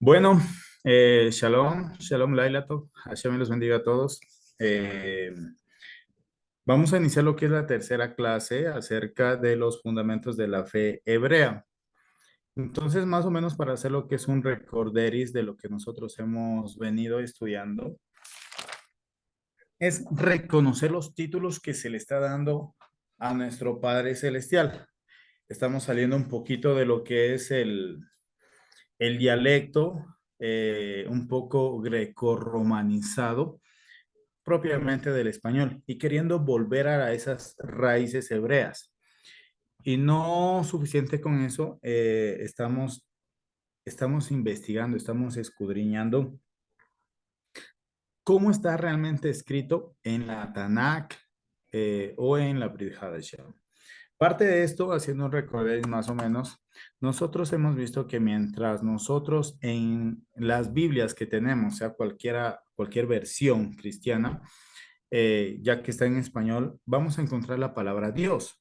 Bueno, shalom, shalom Lailato, Hashem los bendiga a todos. Eh, Vamos a iniciar lo que es la tercera clase acerca de los fundamentos de la fe hebrea. Entonces, más o menos para hacer lo que es un recorderis de lo que nosotros hemos venido estudiando, es reconocer los títulos que se le está dando a nuestro Padre Celestial. Estamos saliendo un poquito de lo que es el dialecto, un poco grecorromanizado propiamente del español y queriendo volver a esas raíces hebreas. Y no suficiente con eso, estamos investigando, estamos escudriñando cómo está realmente escrito en la Tanakh o en la Brit Hadashah. Parte de esto, haciendo un recorrido más o menos, nosotros hemos visto que mientras nosotros en las Biblias que tenemos, sea cualquier versión cristiana, ya que está en español, vamos a encontrar la palabra Dios.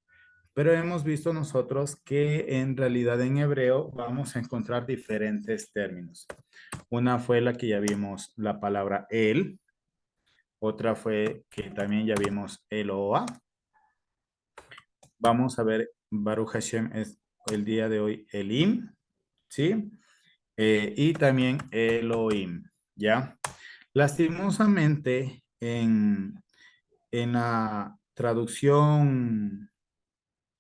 Pero hemos visto nosotros que en realidad en hebreo vamos a encontrar diferentes términos. Una fue la que ya vimos, la palabra El. Otra fue que también ya vimos Eloa. Vamos a ver, Baruch Hashem es el día de hoy Elim, ¿sí? Y también Elohim, ¿ya? Lastimosamente, en la traducción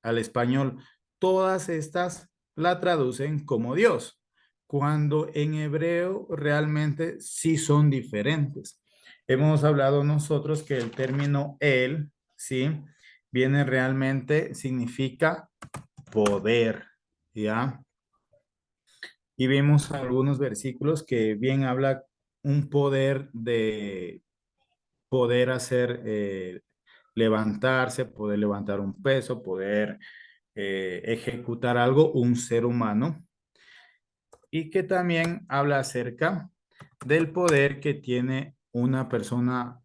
al español, todas estas la traducen como Dios, cuando en hebreo realmente sí son diferentes. Hemos hablado nosotros que el término él, ¿sí? Viene realmente, significa poder, ¿ya? Y vemos algunos versículos que bien habla un poder de poder hacer, levantarse, poder levantar un peso, poder ejecutar algo, un ser humano, y que también habla acerca del poder que tiene una persona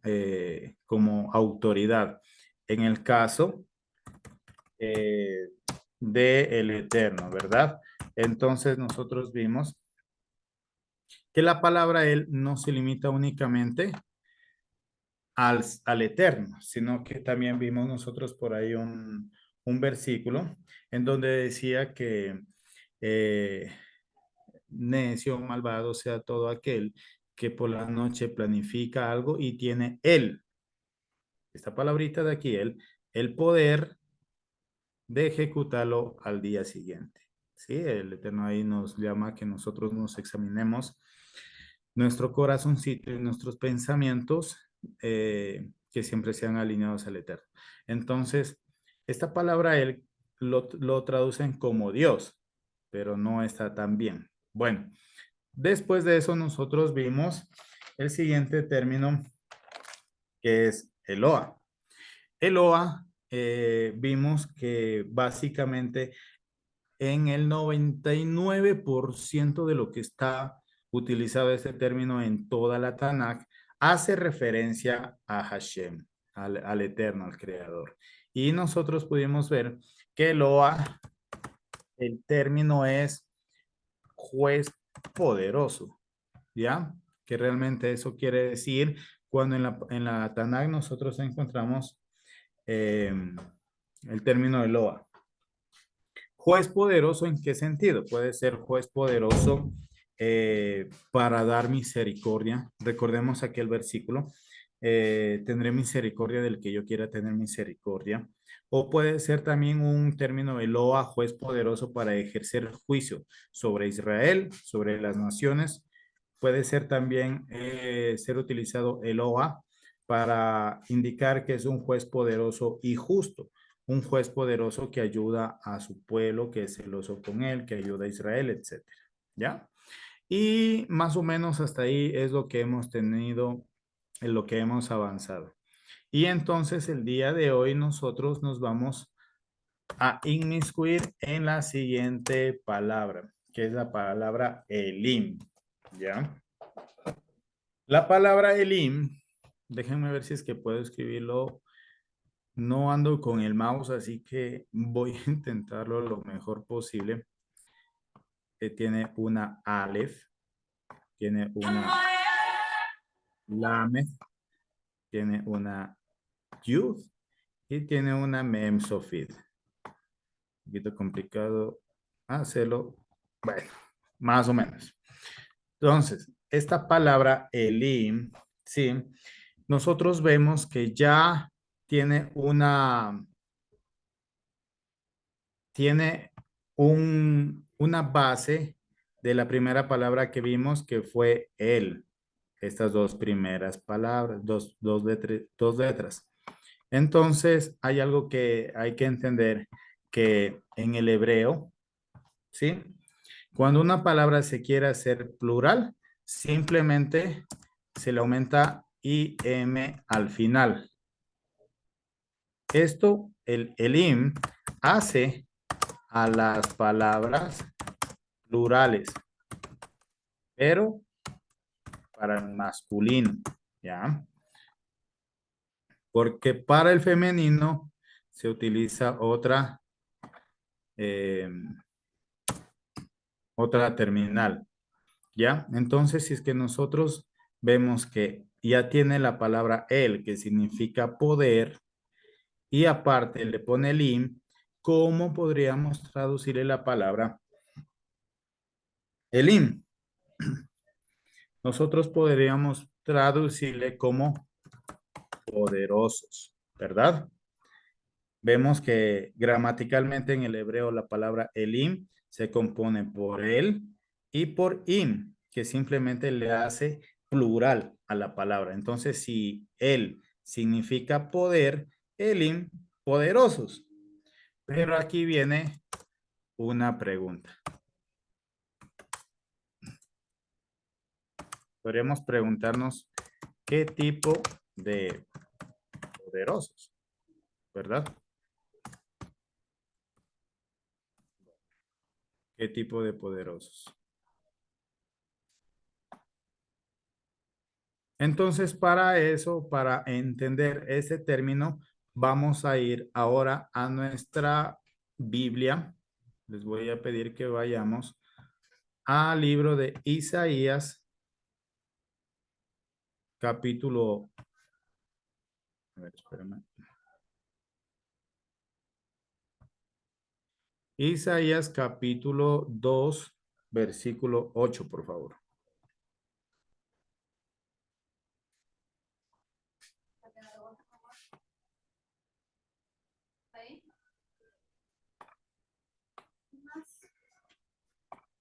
como autoridad. En el caso eh, de el Eterno, ¿verdad? Entonces nosotros vimos que la palabra Él no se limita únicamente al Eterno, sino que también vimos nosotros por ahí un versículo en donde decía que eh, necio, malvado sea todo aquel que por la noche planifica algo y tiene él, esta palabrita de aquí, él, el poder de ejecutarlo al día siguiente. Sí, el Eterno ahí nos llama a que nosotros nos examinemos nuestro corazoncito y nuestros pensamientos que siempre sean alineados al Eterno. Entonces, esta palabra él lo traducen como Dios, pero no está tan bien. Bueno, después de eso nosotros vimos el siguiente término que es Eloa. Eloa vimos que básicamente en el 99% de lo que está utilizado este término en toda la Tanakh hace referencia a Hashem, al Eterno, al Creador. Y nosotros pudimos ver que Eloa, el término es juez poderoso. ¿Ya? Que realmente eso quiere decir cuando en la Tanakh nosotros encontramos eh, el término de Loa. Juez poderoso, ¿en qué sentido? Puede ser juez poderoso para dar misericordia. Recordemos aquel versículo. Tendré misericordia del que yo quiera tener misericordia. O puede ser también un término Eloa, juez poderoso para ejercer juicio sobre Israel, sobre las naciones. Puede ser también ser utilizado Eloa para indicar que es un juez poderoso y justo, un juez poderoso que ayuda a su pueblo, que es celoso con él, que ayuda a Israel, etcétera. ¿Ya? Y más o menos hasta ahí es lo que hemos tenido, en lo que hemos avanzado. Y entonces el día de hoy nosotros nos vamos a inmiscuir en la siguiente palabra, que es la palabra Elim. ¿Ya? La palabra Elim, déjenme ver si es que puedo escribirlo. No ando con el mouse, así que voy a intentarlo lo mejor posible. Tiene una Aleph, tiene una Lamed, tiene una Yud y tiene una Mem Sofit. Un poquito complicado hacerlo. Bueno, más o menos. Entonces, esta palabra Elim, ¿sí? Nosotros vemos que ya tiene tiene una base de la primera palabra que vimos que fue él. Estas dos primeras palabras, dos letras. Entonces, hay algo que hay que entender que en el hebreo, ¿sí? Cuando una palabra se quiere hacer plural, simplemente se le aumenta IM al final. Esto, el IM, hace a las palabras plurales, pero para el masculino, ¿ya? Porque para el femenino se utiliza eh, otra terminal, ¿ya? Entonces, si es que nosotros vemos que ya tiene la palabra el, que significa poder, y aparte le pone el im, ¿cómo podríamos traducirle la palabra elim? Nosotros podríamos traducirle como poderosos, ¿verdad? Vemos que gramaticalmente en el hebreo la palabra elim se compone por el y por im, que simplemente le hace plural a la palabra. Entonces, si el significa poder, elim, poderosos. Pero aquí viene una pregunta. Podríamos preguntarnos qué tipo de poderosos, ¿verdad? ¿Qué tipo de poderosos? Entonces, para eso, para entender ese término, vamos a ir ahora a nuestra Biblia. Les voy a pedir que vayamos al libro de Isaías, capítulo, a ver, espérame. Isaías capítulo 2, versículo 8, por favor.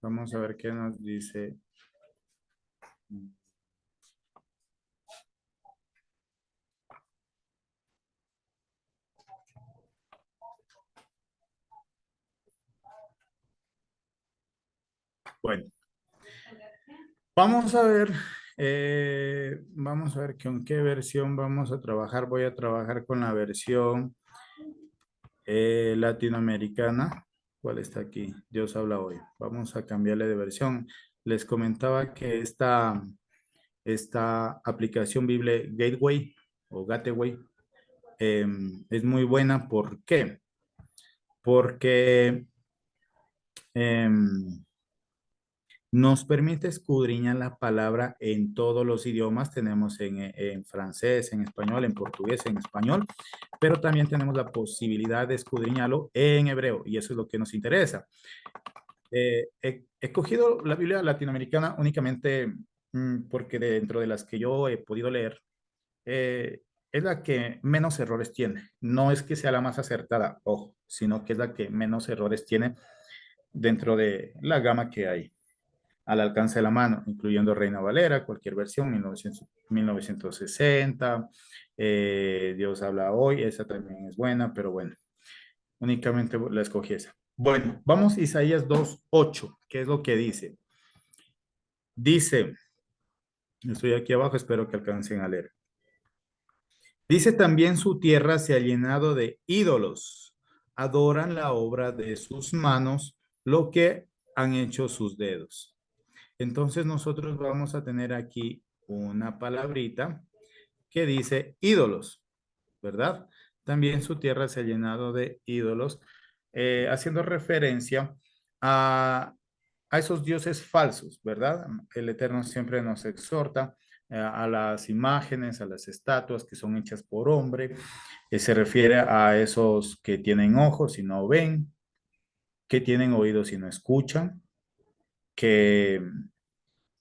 Vamos a ver qué nos dice. Bueno, vamos a ver con qué versión vamos a trabajar. Voy a trabajar con la versión latinoamericana. ¿Cuál está aquí? Dios habla hoy. Vamos a cambiarle de versión. Les comentaba que esta aplicación Bible Gateway o Gateway es muy buena. ¿Por qué? Porque em, nos permite escudriñar la palabra en todos los idiomas. Tenemos en francés, en español, en portugués, en español, pero también tenemos la posibilidad de escudriñarlo en hebreo y eso es lo que nos interesa. He cogido la Biblia latinoamericana únicamente porque dentro de las que yo he podido leer, es la que menos errores tiene. No es que sea la más acertada, ojo, sino que es la que menos errores tiene dentro de la gama que hay al alcance de la mano, incluyendo Reina Valera, cualquier versión, 1960, Dios habla hoy, esa también es buena, pero bueno, únicamente la escogí esa. Bueno, vamos a Isaías 2:8, ¿qué es lo que dice? Dice, estoy aquí abajo, espero que alcancen a leer. Dice también su tierra se ha llenado de ídolos, adoran la obra de sus manos, lo que han hecho sus dedos. Entonces nosotros vamos a tener aquí una palabrita que dice ídolos, ¿verdad? También su tierra se ha llenado de ídolos, haciendo referencia a a esos dioses falsos, ¿verdad? El Eterno siempre nos exhorta a las imágenes, a las estatuas que son hechas por hombre. Se refiere a esos que tienen ojos y no ven, que tienen oídos y no escuchan, que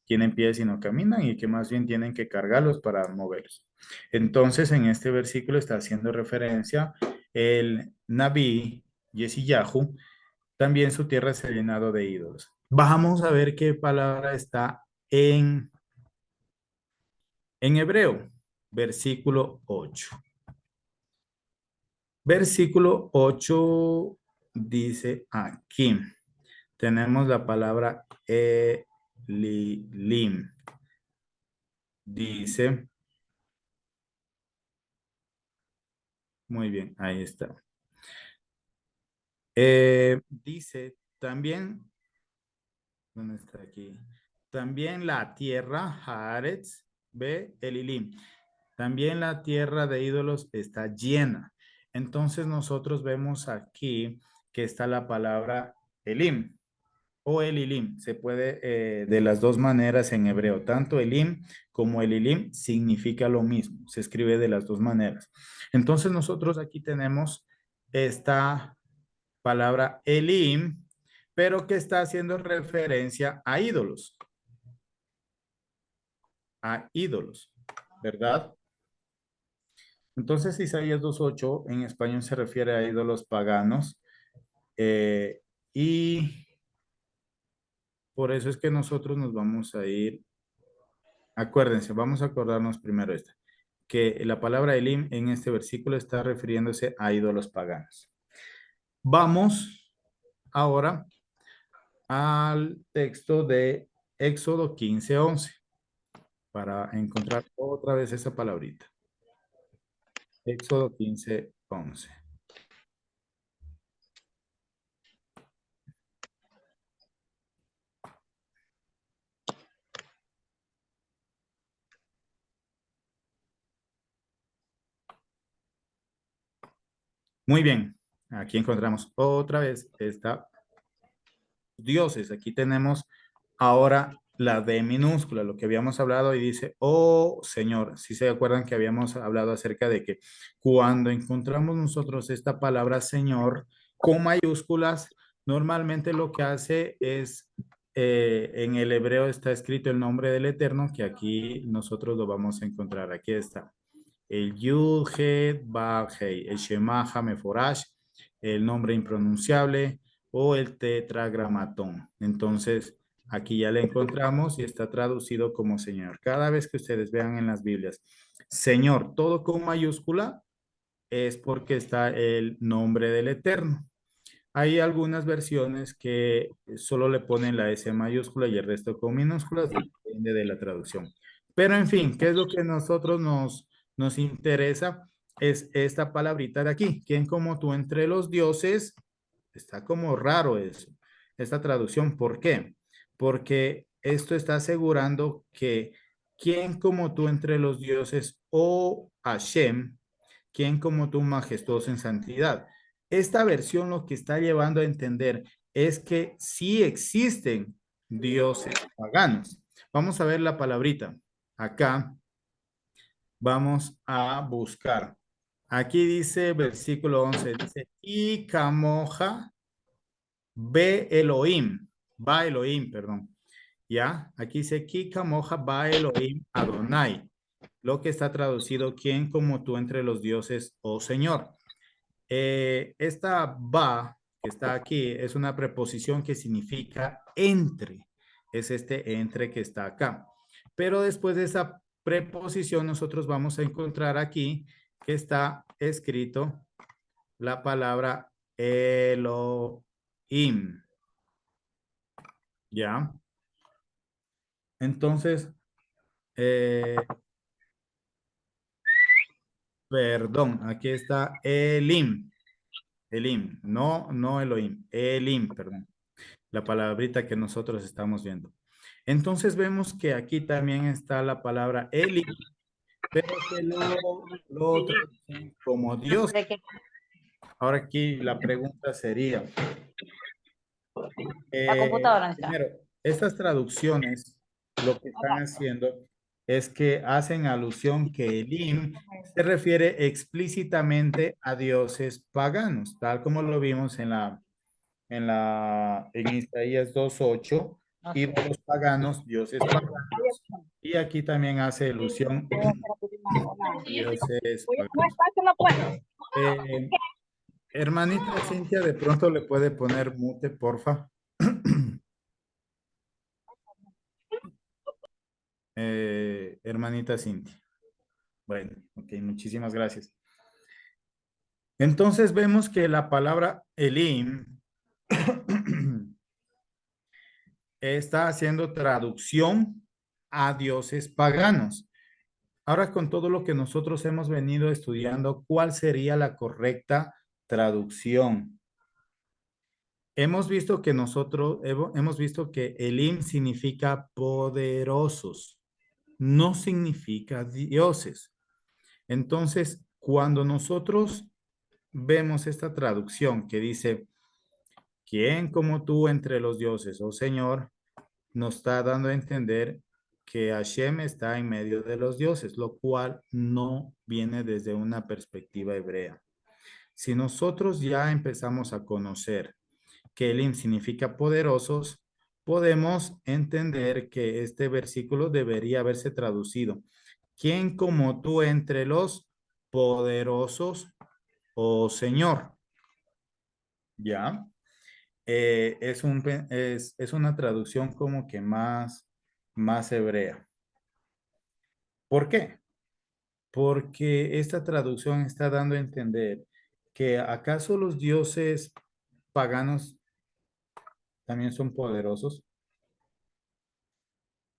tienen pies y no caminan y que más bien tienen que cargarlos para moverlos. Entonces, en este versículo está haciendo referencia el Naví, Yesiyahú, también su tierra se ha llenado de ídolos. Vamos a ver qué palabra está en hebreo, versículo 8. Versículo 8 dice aquí, tenemos la palabra Elilim. Dice, muy bien, ahí está. Dice también, ¿dónde está aquí? También la tierra, Haaretz, ve Elilim. También la tierra de ídolos está llena. Entonces nosotros vemos aquí que está la palabra Elim o Elilim. Se puede de las dos maneras en hebreo. Tanto Elim como Elilim significa lo mismo. Se escribe de las dos maneras. Entonces nosotros aquí tenemos esta palabra Elim, pero que está haciendo referencia a ídolos, ¿verdad? Entonces Isaías 2.8 en español se refiere a ídolos paganos y por eso es que nosotros nos vamos a ir, acuérdense, vamos a acordarnos primero esta, que la palabra Elim en este versículo está refiriéndose a ídolos paganos. Vamos ahora al texto de Éxodo 15:11 para encontrar otra vez esa palabrita. Éxodo 15:11. Muy bien, aquí encontramos otra vez esta dioses. Aquí tenemos ahora la D minúscula, lo que habíamos hablado y dice, oh Señor, si se acuerdan que habíamos hablado acerca de que cuando encontramos nosotros esta palabra Señor con mayúsculas, normalmente lo que hace es, en el hebreo está escrito el nombre del Eterno, que aquí nosotros lo vamos a encontrar. Aquí está. El Yud, Het, Vav, Hei, el Shema, Meforash, el nombre impronunciable, o el tetragramatón. Entonces, aquí ya le encontramos y está traducido como Señor. Cada vez que ustedes vean en las Biblias, Señor, todo con mayúscula, es porque está el nombre del Eterno. Hay algunas versiones que solo le ponen la S mayúscula y el resto con minúsculas, depende de la traducción. Pero en fin, ¿qué es lo que nosotros nos interesa? Es esta palabrita de aquí. ¿Quién como tú entre los dioses? Está como raro eso, esta traducción. ¿Por qué? Porque esto está asegurando que ¿quién como tú entre los dioses o Hashem? ¿Quién como tú majestuoso en santidad? Esta versión lo que está llevando a entender es que sí existen dioses paganos. Vamos a ver la palabrita. Acá vamos a buscar. Aquí dice versículo 11, dice, y camoja Be Elohim, va Elohim, perdón. ¿Ya? Aquí dice, Kika moja va Elohim Adonai, lo que está traducido, ¿quién como tú entre los dioses, oh Señor? Esta va, que está aquí, es una preposición que significa entre. Es este entre que está acá. Pero después de esa preposición, nosotros vamos a encontrar aquí que está escrito la palabra Elohim. ¿Ya? Entonces, eh, perdón, aquí está Elim. Elim, no Elohim. Elim, perdón. La palabrita que nosotros estamos viendo. Entonces vemos que aquí también está la palabra Elim, pero que lo traducen como Dios. Ahora aquí la pregunta sería, La computadora está. Primero, estas traducciones lo que están haciendo es que hacen alusión que Elim se refiere explícitamente a dioses paganos, tal como lo vimos en Isaías 2:8, No y sé. de los paganos, dioses paganos. Y aquí también hace alusión a dioses No paganos. está, que no puedo. Eh, Hermanita Cintia, de pronto le puede poner mute, porfa. Hermanita Cintia. Bueno, ok, muchísimas gracias. Entonces vemos que la palabra Elim está haciendo traducción a dioses paganos. Ahora, con todo lo que nosotros hemos venido estudiando, ¿cuál sería la correcta traducción? Hemos visto que hemos visto que Elim significa poderosos, no significa dioses. Entonces, cuando nosotros vemos esta traducción que dice, ¿quién como tú entre los dioses, oh Señor? Nos está dando a entender que Hashem está en medio de los dioses, lo cual no viene desde una perspectiva hebrea. Si nosotros ya empezamos a conocer que Elim significa poderosos, podemos entender que este versículo debería haberse traducido. ¿Quién como tú entre los poderosos, oh Señor? ¿Ya? Es una traducción como que más hebrea. ¿Por qué? Porque esta traducción está dando a entender que acaso los dioses paganos también son poderosos.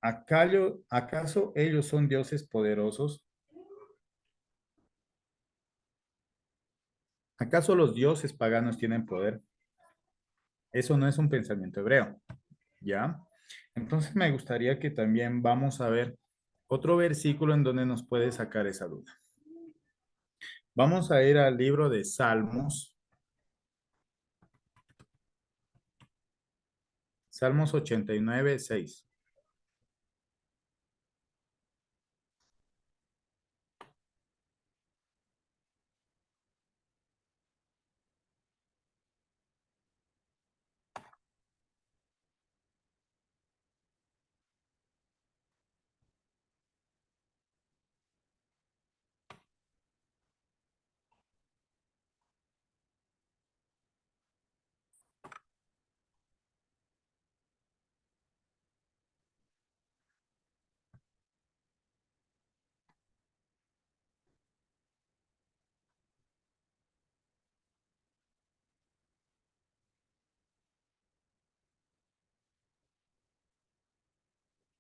¿Acaso ellos son dioses poderosos? ¿Acaso los dioses paganos tienen poder? Eso no es un pensamiento hebreo, ¿ya? Entonces me gustaría que también vamos a ver otro versículo en donde nos puede sacar esa duda. Vamos a ir al libro de Salmos, Salmos 89:6.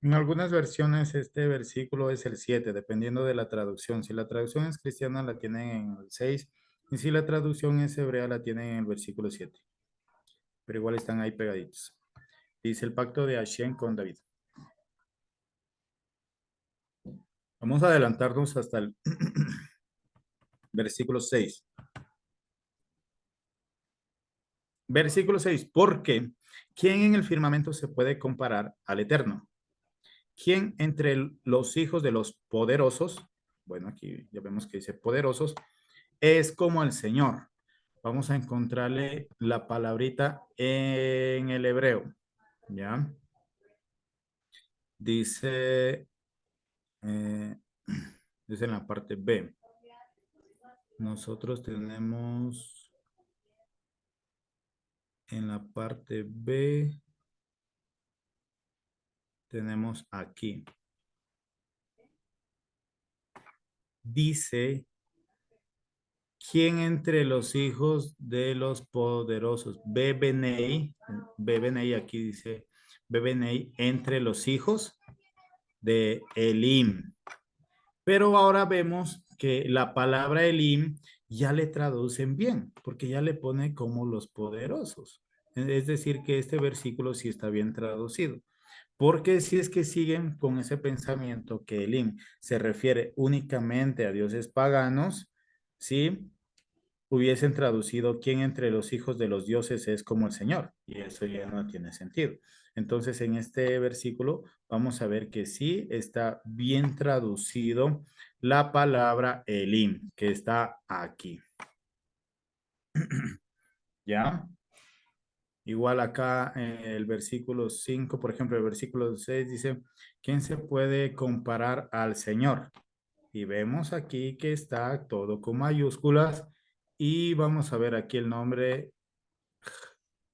En algunas versiones este versículo es el 7, dependiendo de la traducción. Si la traducción es cristiana la tienen en el 6 y si la traducción es hebrea la tienen en el versículo 7. Pero igual están ahí pegaditos. Dice el pacto de Hashem con David. Vamos a adelantarnos hasta el versículo 6. Versículo 6. Porque ¿quién en el firmamento se puede comparar al Eterno? ¿Quién entre los hijos de los poderosos, bueno, aquí ya vemos que dice poderosos, es como el Señor? Vamos a encontrarle la palabrita en el hebreo, ¿ya? Dice, eh, dice en la parte B. Nosotros tenemos en la parte B, tenemos aquí. Dice, ¿quién entre los hijos de los poderosos? Bebenei, Bebenei, aquí dice, Bebenei, entre los hijos de Elim. Pero ahora vemos que la palabra Elim ya le traducen bien, porque ya le pone como los poderosos. Es decir, que este versículo sí está bien traducido. Porque si es que siguen con ese pensamiento que Elim se refiere únicamente a dioses paganos, ¿sí? hubiesen traducido quién entre los hijos de los dioses es como el Señor, y eso ya no tiene sentido. Entonces, en este versículo vamos a ver que sí está bien traducido la palabra Elim, que está aquí. ¿Ya? Igual acá el versículo 5, por ejemplo, el versículo 6 dice, ¿quién se puede comparar al Señor? Y vemos aquí que está todo con mayúsculas y vamos a ver aquí el nombre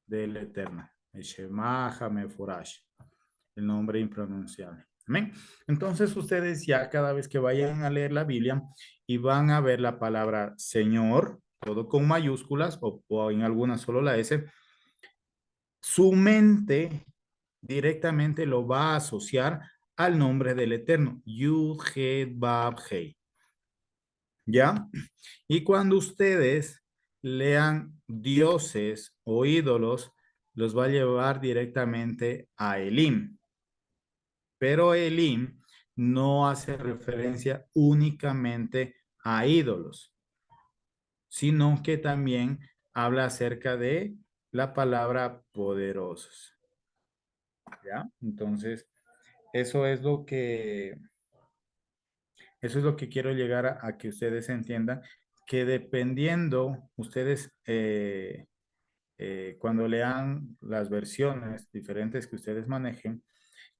del Eterno, el Shema Hameforash, el nombre impronunciable. Amén. Entonces ustedes ya cada vez que vayan a leer la Biblia y van a ver la palabra Señor, todo con mayúsculas o en alguna solo la S, su mente directamente lo va a asociar al nombre del Eterno, Yud, Het, Bab, Hei. ¿Ya? Y cuando ustedes lean dioses o ídolos, los va a llevar directamente a Elim. Pero Elim no hace referencia únicamente a ídolos, sino que también habla acerca de la palabra poderosos. ¿Ya? Entonces, eso es lo que, eso es lo que quiero llegar a que ustedes entiendan, que dependiendo, ustedes cuando lean las versiones diferentes que ustedes manejen,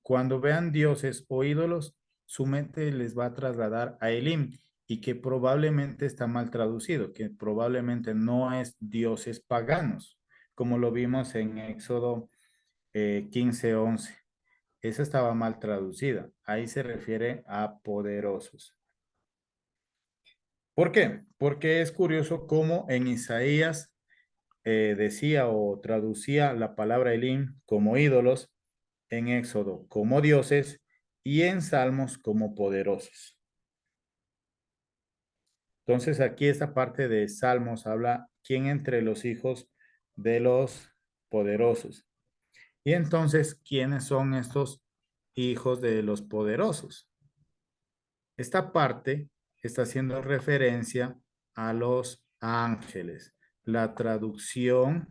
cuando vean dioses o ídolos, su mente les va a trasladar a Elim y que probablemente está mal traducido, que probablemente no es dioses paganos, como lo vimos en Éxodo 15:11. Esa estaba mal traducida. Ahí se refiere a poderosos. ¿Por qué? Porque es curioso cómo en Isaías decía o traducía la palabra Elim como ídolos, en Éxodo como dioses y en Salmos como poderosos. Entonces aquí esta parte de Salmos habla quién entre los hijos de los poderosos. Y entonces, ¿quiénes son estos hijos de los poderosos? Esta parte está haciendo referencia a los ángeles. La traducción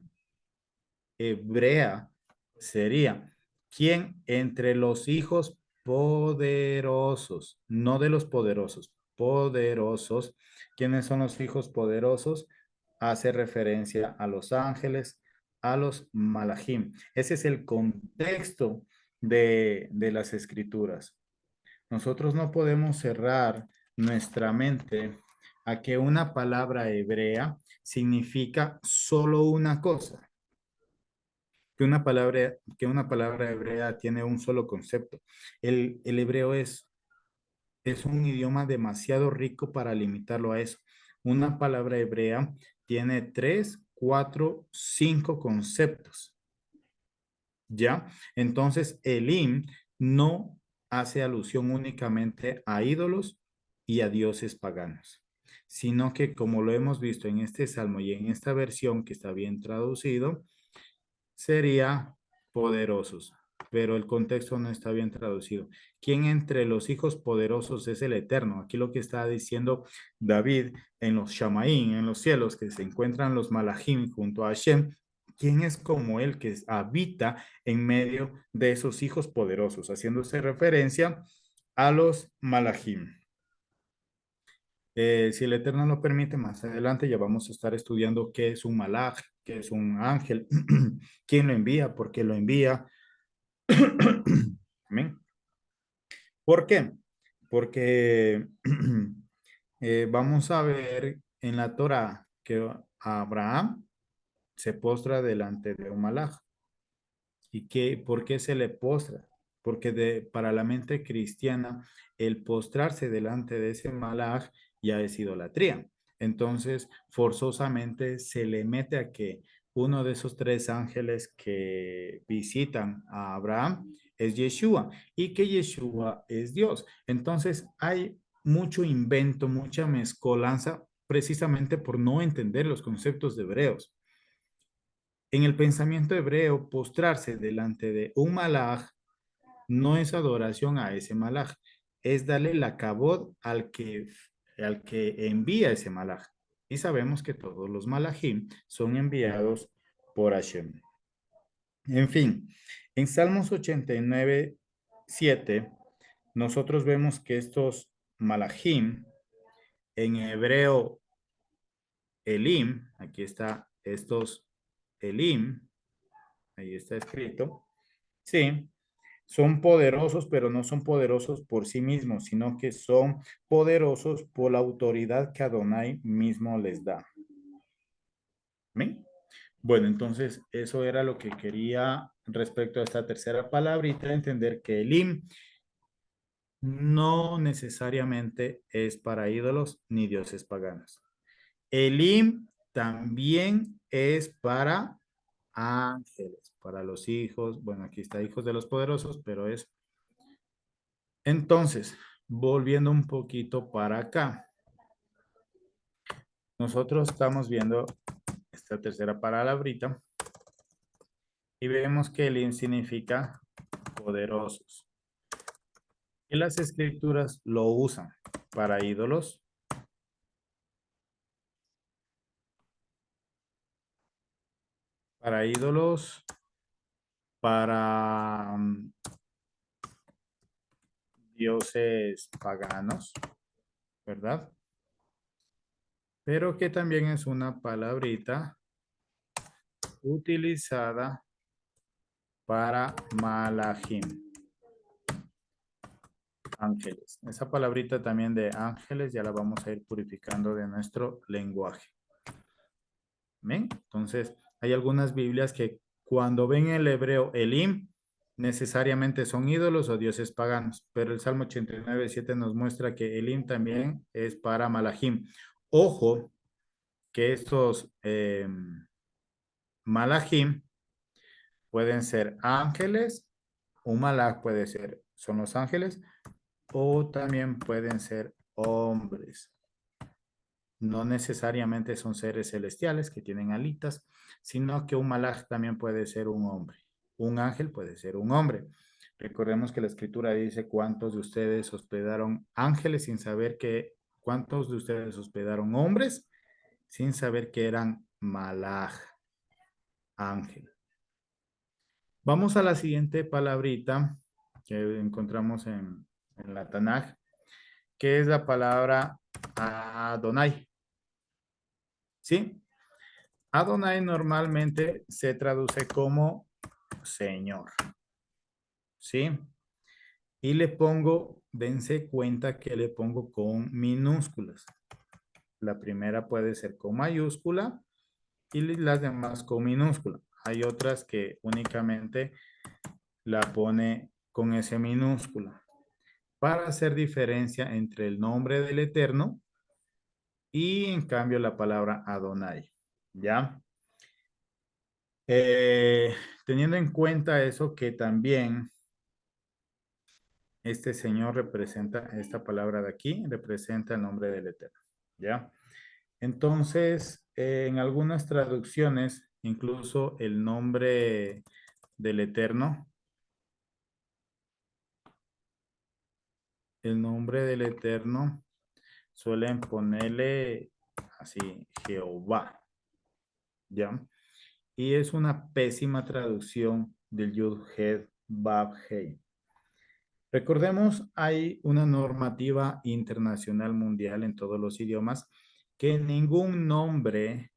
hebrea sería, ¿quién entre los hijos poderosos, no de los poderosos, poderosos? ¿Quiénes son los hijos poderosos? Hace referencia a los ángeles, a los malachim. Ese es el contexto de las escrituras. Nosotros no podemos cerrar nuestra mente a que una palabra hebrea significa solo una cosa, que una palabra hebrea tiene un solo concepto. El hebreo es un idioma demasiado rico para limitarlo a eso. Una palabra hebrea tiene 3, 4, 5 conceptos. ¿Ya? Entonces, Elim no hace alusión únicamente a ídolos y a dioses paganos, sino que como lo hemos visto en este salmo y en esta versión que está bien traducido, sería poderosos, pero el contexto no está bien traducido. ¿Quién entre los hijos poderosos es el Eterno? Aquí lo que está diciendo David en los Shamaín, en los cielos, que se encuentran los Malachim junto a Hashem. ¿Quién es como él que habita en medio de esos hijos poderosos? Haciéndose referencia a los Malachim. Si el Eterno lo permite, más adelante ya vamos a estar estudiando qué es un malaj, qué es un ángel, quién lo envía, por qué lo envía. Amén. ¿Por qué? Porque vamos a ver en la Torah que Abraham se postra delante de un malaj. ¿Y por qué se le postra? Porque para la mente cristiana, el postrarse delante de ese malaj ya es idolatría. Entonces, forzosamente se le mete a que uno de esos tres ángeles que visitan a Abraham es Yeshua y que Yeshua es Dios. Entonces, hay mucho invento, mucha mezcolanza, precisamente por no entender los conceptos de hebreos. En el pensamiento hebreo, postrarse delante de un malaj no es adoración a ese malaj, es darle la kabod al que envía ese malaj. Y sabemos que todos los malajim son enviados por Hashem. En fin, en Salmos 89, 7, nosotros vemos que estos malajim, en hebreo Elim, aquí está estos Elim, ahí está escrito, sí, son poderosos, pero no son poderosos por sí mismos, sino que son poderosos por la autoridad que Adonai mismo les da. ¿Amén? Bueno, entonces eso era lo que quería respecto a esta tercera palabrita, entender que Elim no necesariamente es para ídolos ni dioses paganos. Elim también es para ángeles, para los hijos. Bueno, aquí está hijos de los poderosos, pero es. Entonces, volviendo un poquito para acá, nosotros estamos viendo esta tercera palabrita y vemos que Elim significa poderosos. Y las escrituras lo usan para ídolos, para ídolos, para dioses paganos, ¿verdad? Pero que también es una palabrita utilizada para malajim, ángeles. Esa palabrita también de ángeles ya la vamos a ir purificando de nuestro lenguaje. ¿Ven? Entonces, hay algunas Biblias que cuando ven el hebreo Elim, necesariamente son ídolos o dioses paganos, pero el Salmo 89, 7 nos muestra que Elim también es para malajim. Ojo, que estos malajim pueden ser ángeles, un malaj puede ser, son los ángeles, o también pueden ser hombres. No necesariamente son seres celestiales que tienen alitas, sino que un malaj también puede ser un hombre. Un ángel puede ser un hombre. Recordemos que la escritura dice cuántos de ustedes hospedaron ángeles sin saber que, cuántos de ustedes hospedaron hombres sin saber que eran malaj, ángel. Vamos a la siguiente palabrita que encontramos en la Tanaj, que es la palabra Adonai. ¿Sí? Adonai normalmente se traduce como Señor. ¿Sí? Y le pongo, dense cuenta que le pongo con minúsculas. La primera puede ser con mayúscula y las demás con minúscula. Hay otras que únicamente la pone con ese minúscula para hacer diferencia entre el nombre del Eterno y en cambio la palabra Adonai. ¿Ya? Teniendo en cuenta eso que también este Señor representa, esta palabra de aquí, representa el nombre del Eterno. ¿Ya? Entonces, en algunas traducciones, incluso el nombre del Eterno, el nombre del Eterno suelen ponerle así, Jehová. ¿Ya? Y es una pésima traducción del Yud Het Vav Hei. Recordemos, hay una normativa internacional mundial en todos los idiomas que ningún nombre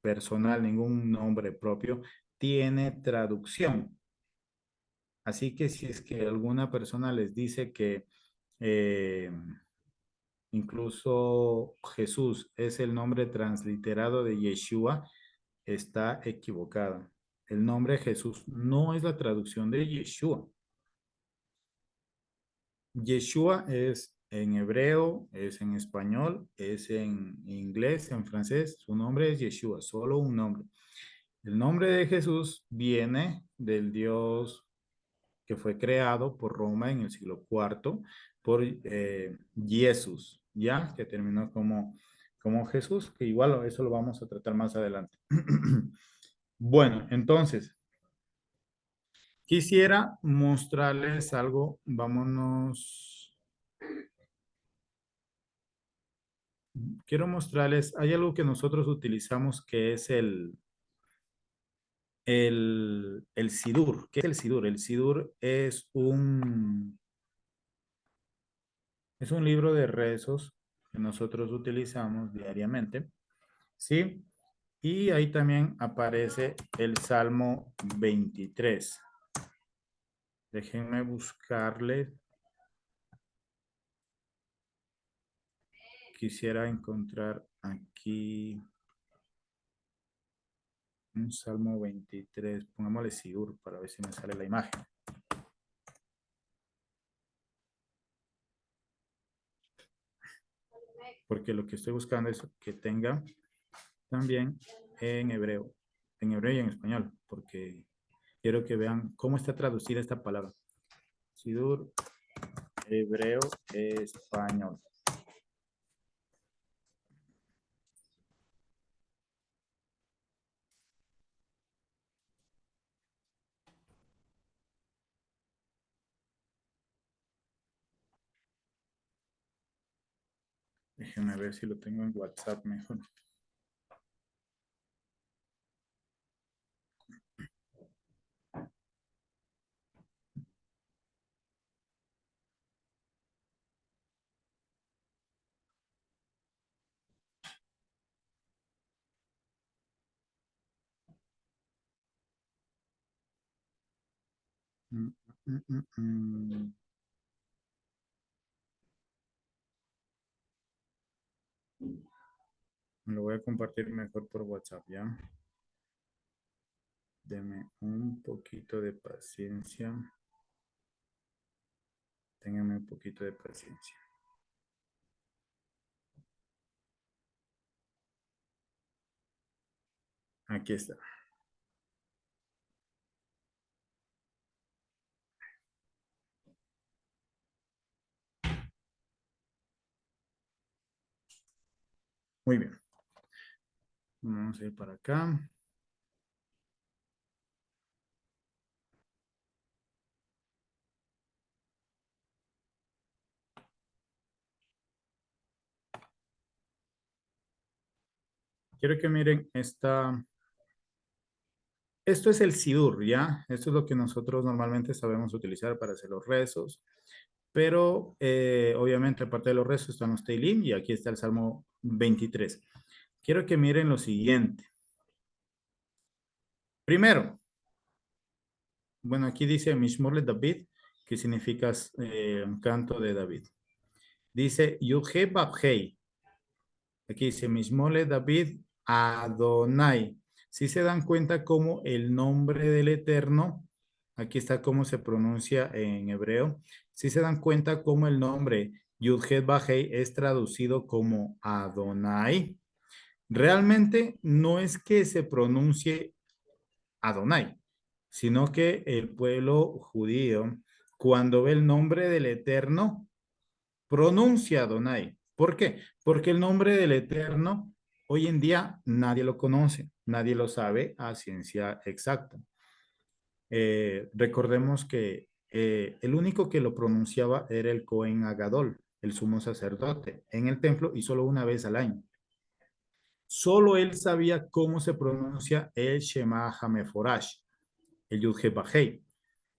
personal, ningún nombre propio tiene traducción. Así que si es que alguna persona les dice que eh, incluso Jesús es el nombre transliterado de Yeshua, está equivocada. El nombre Jesús no es la traducción de Yeshua. Yeshua es en hebreo, es en español, es en inglés, en francés. Su nombre es Yeshua, solo un nombre. El nombre de Jesús viene del Dios que fue creado por Roma en el siglo IV, por Jesús, ¿ya? Que terminó como Jesús, que igual eso lo vamos a tratar más adelante. Bueno, entonces, quisiera mostrarles algo. Vámonos quiero mostrarles, hay algo que nosotros utilizamos que es el Sidur. ¿Qué es el Sidur? El Sidur es un libro de rezos que nosotros utilizamos diariamente, ¿sí? Y ahí también aparece el Salmo 23. Déjenme buscarle. Quisiera encontrar aquí un Salmo 23. Pongámosle Sidur para ver si me sale la imagen. Porque lo que estoy buscando es que tenga también en hebreo y en español, porque quiero que vean cómo está traducida esta palabra. Sidur, hebreo, español. Déjenme ver si lo tengo en WhatsApp mejor. Mm, mm, mm, mm. Lo voy a compartir mejor por WhatsApp, ¿ya? Deme un poquito de paciencia. Ténganme un poquito de paciencia. Aquí está. Muy bien. Vamos a ir para acá. Quiero que miren esto es el Sidur, ¿ya? Esto es lo que nosotros normalmente sabemos utilizar para hacer los rezos. Pero obviamente aparte de los rezos están los Teilim y aquí está el Salmo 23. Quiero que miren lo siguiente. Primero, bueno, aquí dice Mishmor David, que significa un canto de David. Dice Yuhe Babhei. Aquí dice Mishmor David Adonai. Si se dan cuenta cómo el nombre del Eterno, aquí está cómo se pronuncia en hebreo. Si se dan cuenta cómo el nombre Yudhet Bajei es traducido como Adonai. Realmente no es que se pronuncie Adonai, sino que el pueblo judío, cuando ve el nombre del Eterno, pronuncia Adonai. ¿Por qué? Porque el nombre del Eterno hoy en día nadie lo conoce, nadie lo sabe a ciencia exacta. Recordemos que el único que lo pronunciaba era el Cohen Agadol, el sumo sacerdote, en el templo y solo una vez al año. Solo él sabía cómo se pronuncia el Shema Hameforash, el Yud He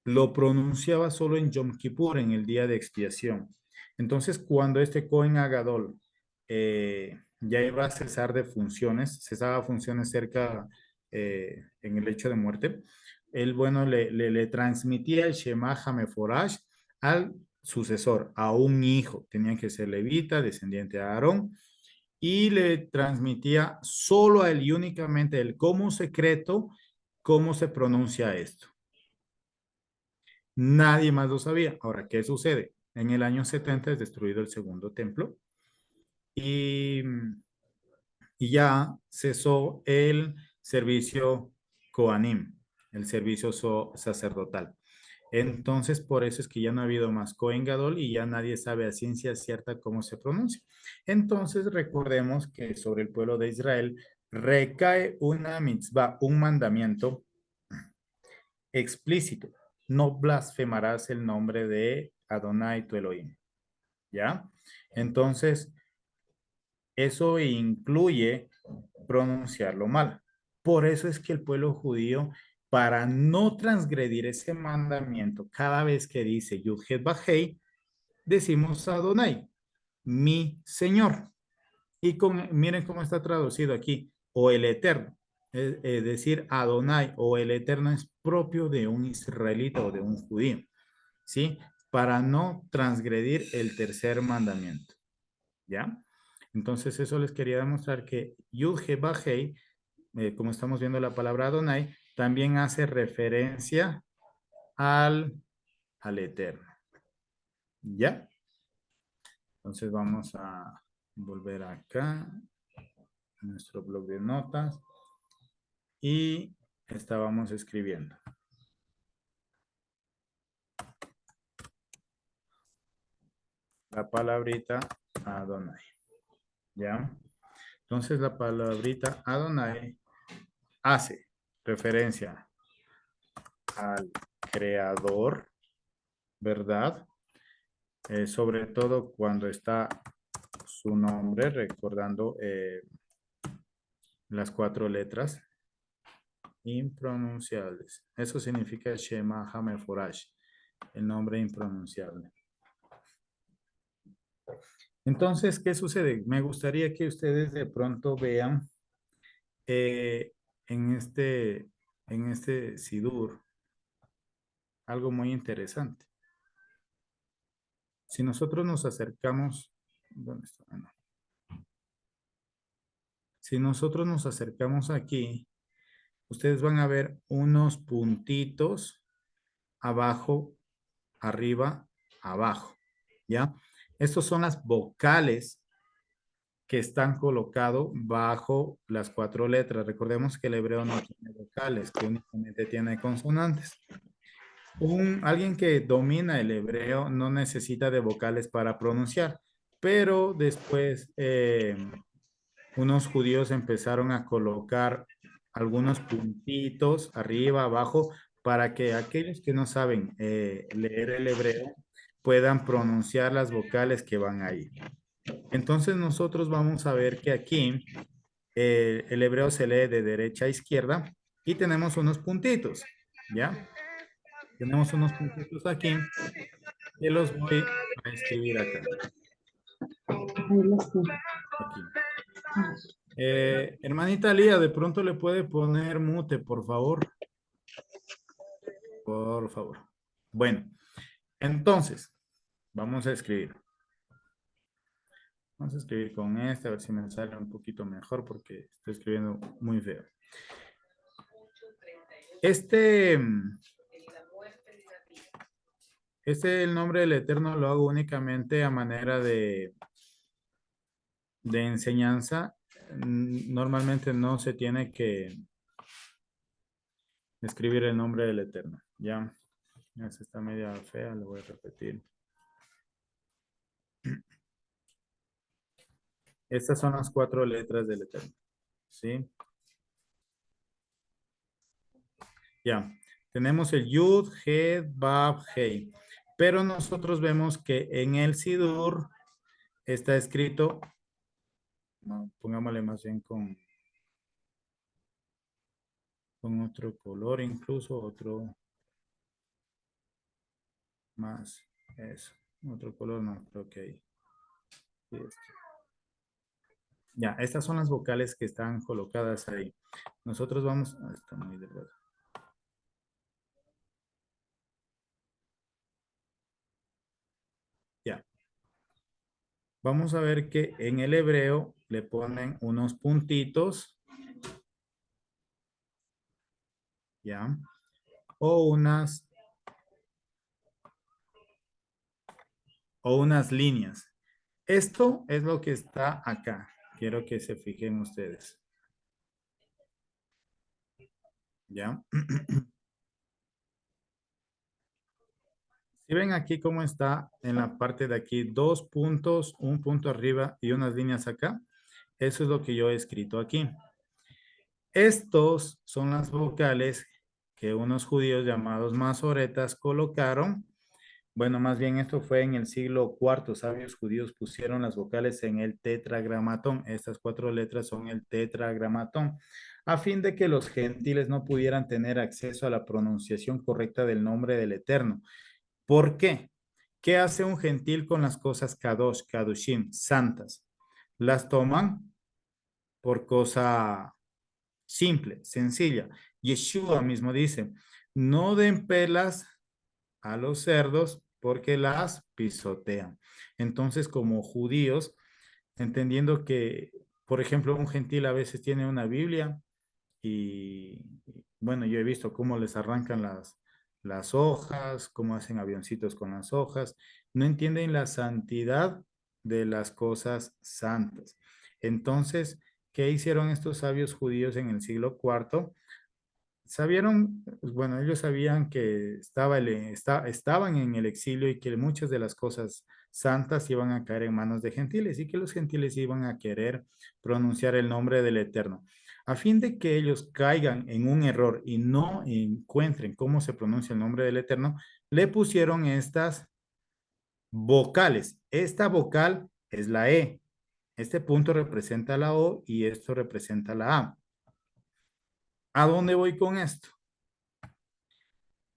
lo pronunciaba solo en Yom Kippur, en el día de expiación. Entonces, cuando este Cohen Agadol ya iba a cesar de funciones, cesaba funciones cerca en el lecho de muerte, él, bueno, le transmitía el Shema Hameforash al sucesor, a un hijo. Tenía que ser levita, descendiente de Aarón, y le transmitía solo a él y únicamente él, como secreto, cómo se pronuncia esto. Nadie más lo sabía. Ahora, ¿qué sucede? En el año 70 es destruido el segundo templo y, y ya cesó el servicio Kohanim, el servicio sacerdotal. Entonces, por eso es que ya no ha habido más Kohen Gadol y ya nadie sabe a ciencia cierta cómo se pronuncia. Entonces, recordemos que sobre el pueblo de Israel recae una mitzvah, un mandamiento explícito. No blasfemarás el nombre de Adonai tu Elohim. ¿Ya? Entonces, eso incluye pronunciarlo mal. Por eso es que el pueblo judío, para no transgredir ese mandamiento, cada vez que dice Yud Het Vav Hei, decimos Adonai, mi Señor. Y miren cómo está traducido aquí, o el Eterno. Es decir, Adonai o el Eterno es propio de un israelita o de un judío, ¿sí? Para no transgredir el tercer mandamiento, ¿ya? Entonces eso les quería demostrar que Yud He Vav Hei, como estamos viendo la palabra Adonai, también hace referencia al Eterno, ¿ya? Entonces vamos a volver acá a nuestro blog de notas y estábamos escribiendo la palabrita Adonai, ¿ya? Entonces la palabrita Adonai hace referencia al creador, ¿verdad? Sobre todo cuando está su nombre, recordando las 4 letras impronunciables. Eso significa Shema Hameforash, el nombre impronunciable. Entonces, ¿qué sucede? Me gustaría que ustedes de pronto vean eh, en este Sidur algo muy interesante. Si nosotros nos acercamos, ¿dónde está? Ah, no. Si nosotros nos acercamos aquí, ustedes van a ver unos puntitos abajo, arriba, abajo, ¿ya? Estos son las vocales que están colocados bajo las 4 letras. Recordemos que el hebreo no tiene vocales, que únicamente tiene consonantes. Alguien que domina el hebreo no necesita de vocales para pronunciar, pero después unos judíos empezaron a colocar algunos puntitos arriba, abajo, para que aquellos que no saben leer el hebreo puedan pronunciar las vocales que van ahí. Entonces nosotros vamos a ver que aquí el hebreo se lee de derecha a izquierda y tenemos unos puntitos, ¿ya? Tenemos unos puntitos aquí que los voy a escribir acá. Aquí. Hermanita Lía, de pronto le puede poner mute, por favor. Por favor. Bueno, entonces, vamos a escribir. Vamos a escribir con este, a ver si me sale un poquito mejor porque estoy escribiendo muy feo. El nombre del Eterno lo hago únicamente a manera de enseñanza. Normalmente no se tiene que escribir el nombre del Eterno. Ya, esa está media fea, lo voy a repetir. Estas son las 4 letras del Eterno. ¿Sí? Ya. Tenemos el Yud, Het, Vav, Hei. Pero nosotros vemos que en el Sidur está escrito, no, pongámosle más bien con otro color, incluso otro más. Eso. Otro color no, creo que ahí. Ya, estas son las vocales que están colocadas ahí. Nosotros vamos, está muy delgado. Ya. Vamos a ver que en el hebreo le ponen unos puntitos. Ya. O unas líneas. Esto es lo que está acá. Quiero que se fijen ustedes. ¿Ya? Si ven aquí cómo está en la parte de aquí, 2 puntos, un punto arriba y unas líneas acá. Eso es lo que yo he escrito aquí. Estos son las vocales que unos judíos llamados masoretas colocaron Bueno, más bien esto fue en el siglo cuarto. Sabios judíos pusieron las vocales en el tetragramatón. Estas cuatro letras son el tetragramatón, a fin de que los gentiles no pudieran tener acceso a la pronunciación correcta del nombre del Eterno. ¿Por qué? ¿Qué hace un gentil con las cosas kadosh, kadoshim, santas? Las toman por cosa simple, sencilla. Yeshua mismo dice, no den pelas a los cerdos porque las pisotean. Entonces, como judíos, entendiendo que, por ejemplo, un gentil a veces tiene una Biblia y, bueno, yo he visto cómo les arrancan las hojas, cómo hacen avioncitos con las hojas, no entienden la santidad de las cosas santas. Entonces, ¿qué hicieron estos sabios judíos en el siglo cuarto? Sabieron, pues, bueno, ellos sabían que estaban en el exilio y que muchas de las cosas santas iban a caer en manos de gentiles y que los gentiles iban a querer pronunciar el nombre del Eterno. A fin de que ellos caigan en un error y no encuentren cómo se pronuncia el nombre del Eterno, le pusieron estas vocales. Esta vocal es la E. Este punto representa la O y esto representa la A. ¿A dónde voy con esto?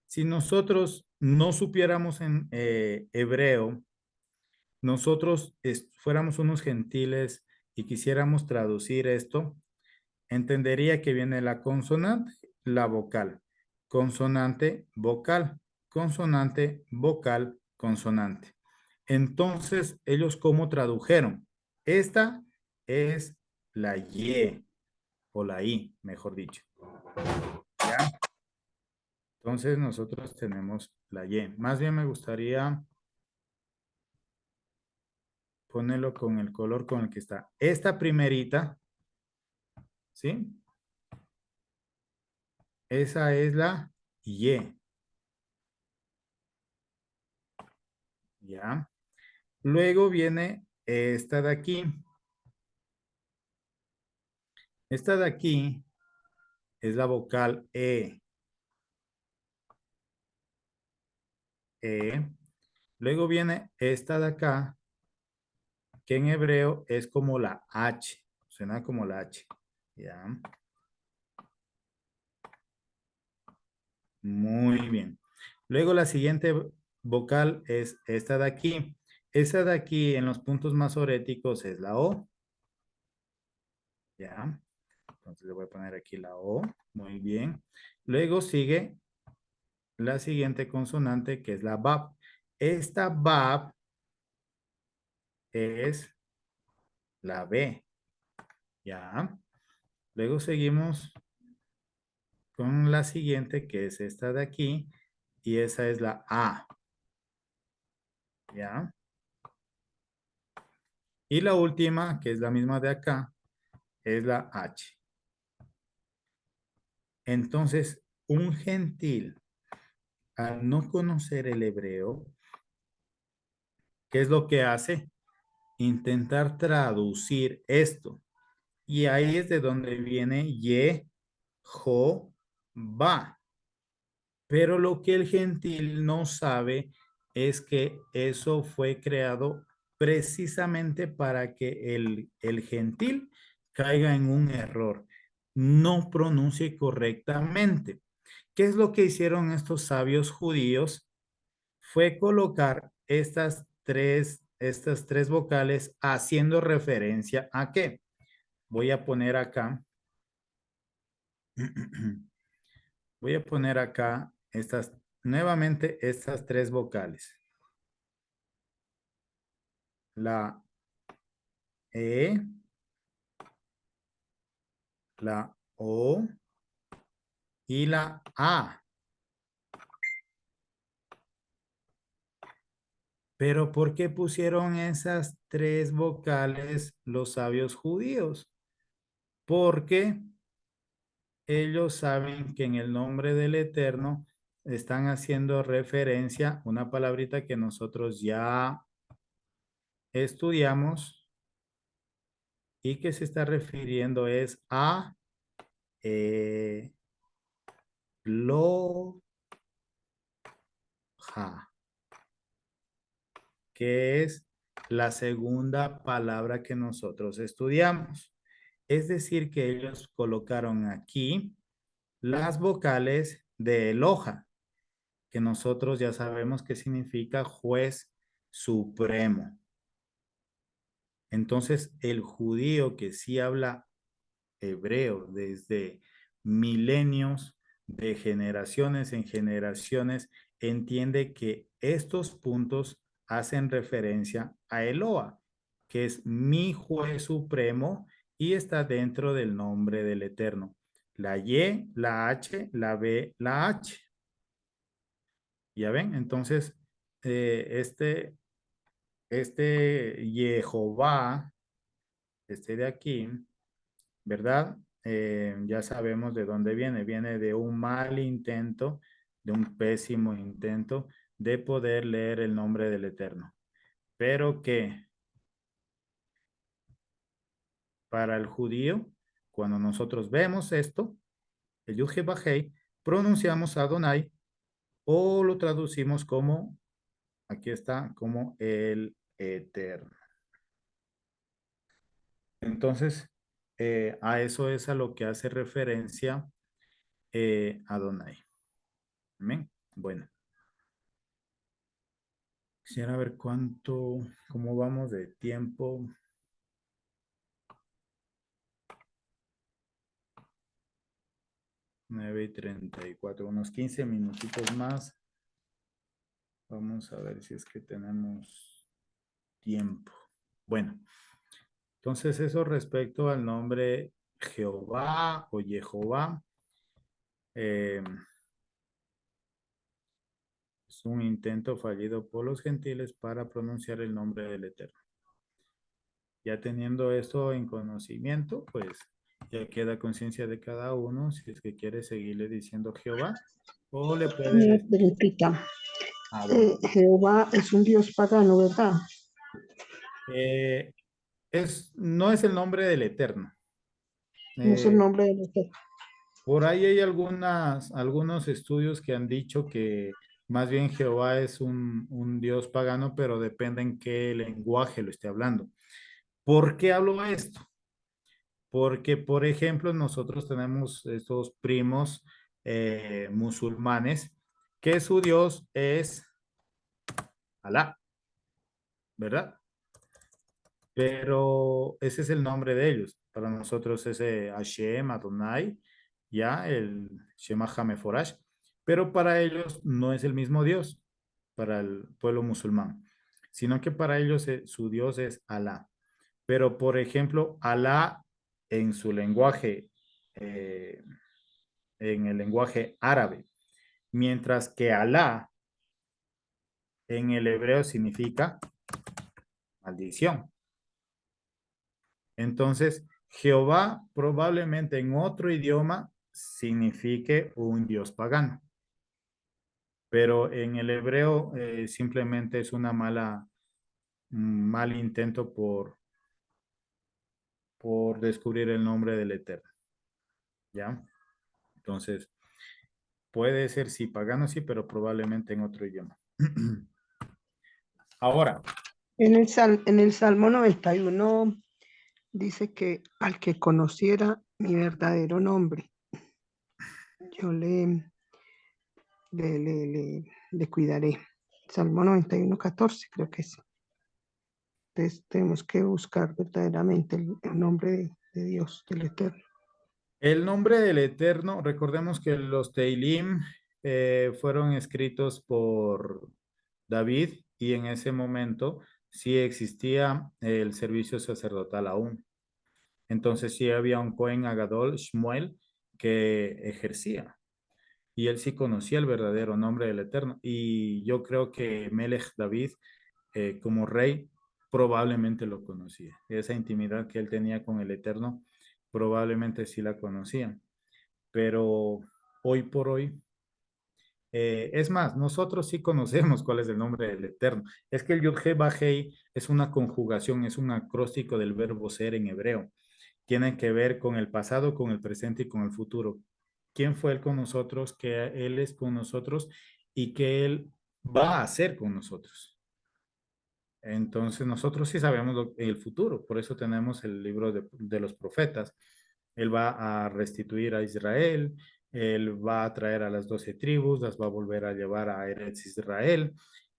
Si nosotros no supiéramos en hebreo, nosotros fuéramos unos gentiles y quisiéramos traducir esto, entendería que viene la consonante, la vocal, consonante, vocal, consonante, vocal, consonante. Entonces, ellos cómo tradujeron? Esta es la Y o la I, mejor dicho. ¿Ya? Entonces, nosotros tenemos la Y. Más bien me gustaría ponerlo con el color con el que está. Esta primerita, ¿sí? Esa es la Y, ¿ya? Luego viene esta de aquí. Esta de aquí es la vocal E. E. Luego viene esta de acá, que en hebreo es como la H. Suena como la H. ¿Ya? Muy bien. Luego la siguiente vocal es esta de aquí. Esa de aquí en los puntos más oréticos es la O. ¿Ya? Entonces le voy a poner aquí la O. Muy bien. Luego sigue la siguiente consonante que es la BAP. Esta BAP es la B. ¿Ya? Luego seguimos con la siguiente que es esta de aquí y esa es la A. ¿Ya? Y la última, que es la misma de acá, es la H. Entonces, un gentil, al no conocer el hebreo, ¿qué es lo que hace? Intentar traducir esto. Y ahí es de donde viene Jehová. Pero lo que el gentil no sabe es que eso fue creado precisamente para que el gentil caiga en un error, no pronuncie correctamente. ¿Qué es lo que hicieron estos sabios judíos? Fue colocar estas tres vocales haciendo referencia a qué. Voy a poner acá, voy a poner acá nuevamente estas tres vocales. La E, la O y la A. Pero ¿por qué pusieron esas tres vocales los sabios judíos? Porque ellos saben que en el nombre del Eterno están haciendo referencia a una palabrita que nosotros ya estudiamos y que se está refiriendo es a Eloja. que es la segunda palabra que nosotros estudiamos. Es decir, que ellos colocaron aquí las vocales de Eloha, que nosotros ya sabemos que significa juez supremo. Entonces, el judío que sí habla hebreo desde milenios, de generaciones en generaciones, entiende que estos puntos hacen referencia a Eloa, que es mi juez supremo y está dentro del nombre del Eterno. La Y, la H, la B, la H. ¿Ya ven? Entonces, este Jehová, este de aquí, ¿verdad? Ya sabemos de dónde viene. Viene de un mal intento, de un pésimo intento de poder leer el nombre del Eterno. Pero que para el judío, cuando nosotros vemos esto, el Yud Bajei, pronunciamos Adonai o lo traducimos como, aquí está, como el Eterno. Entonces, a eso es a lo que hace referencia Adonai. Amén. Bueno, quisiera ver cómo vamos de tiempo. 9:34, unos 15 minutitos más. Vamos a ver si es que tenemos tiempo. Bueno, entonces eso respecto al nombre Jehová o Jehová. Es un intento fallido por los gentiles para pronunciar el nombre del Eterno. Ya teniendo esto en conocimiento, pues ya queda conciencia de cada uno si es que quiere seguirle diciendo Jehová o le puede Me decir. pregunta, Bueno. Jehová es un dios pagano, ¿verdad? Eh, no es el nombre del Eterno. No es el Eh, nombre de Eterno. por ahí hay algunos estudios que han dicho que más bien Jehová es un dios pagano, pero depende en qué lenguaje lo esté hablando. ¿Por qué hablo esto? Porque, por ejemplo, nosotros tenemos estos primos musulmanes que su Dios es Alá, ¿verdad? Pero ese es el nombre de ellos. Para nosotros es Hashem, Adonai, ya el Shema Hameforash. Pero para ellos no es el mismo Dios, para el pueblo musulmán, sino que para ellos su Dios es Alá. Pero, por ejemplo, Alá en su lenguaje eh, en el lenguaje árabe, mientras que Alá en el hebreo significa maldición. Entonces, Jehová probablemente en otro idioma signifique un dios pagano, pero en el hebreo simplemente es un mal intento por descubrir el nombre del Eterno. ¿Ya? Entonces, puede ser sí pagano, sí, pero probablemente en otro idioma. Ahora, En el Salmo 91 dice que al que conociera mi verdadero nombre, yo le cuidaré. Salmo 91:14 creo que es. Entonces tenemos que buscar verdaderamente el nombre de Dios, del Eterno. el nombre del Eterno, recordemos que los Teilim fueron escritos por David y en ese momento sí existía el servicio sacerdotal aún. Entonces sí había un Cohen Agadol, Shmuel, que ejercía y él sí conocía el verdadero nombre del Eterno. Y yo creo que Melech David, como rey, probablemente lo conocía. Esa intimidad que él tenía con el Eterno, probablemente sí la conocía. Pero hoy por hoy, es más, nosotros sí conocemos cuál es el nombre del Eterno. Es que el Yud-He-Vah-Hei es una conjugación, es un acróstico del verbo ser en hebreo. Tiene que ver con el pasado, con el presente y con el futuro. ¿Quién fue Él con nosotros? Que Él es con nosotros y que Él va a hacer con nosotros. Entonces nosotros sí sabemos el futuro, por eso tenemos el libro de los profetas. Él va a restituir a Israel, él va a traer a las 12 tribus, las va a volver a llevar a Eretz Israel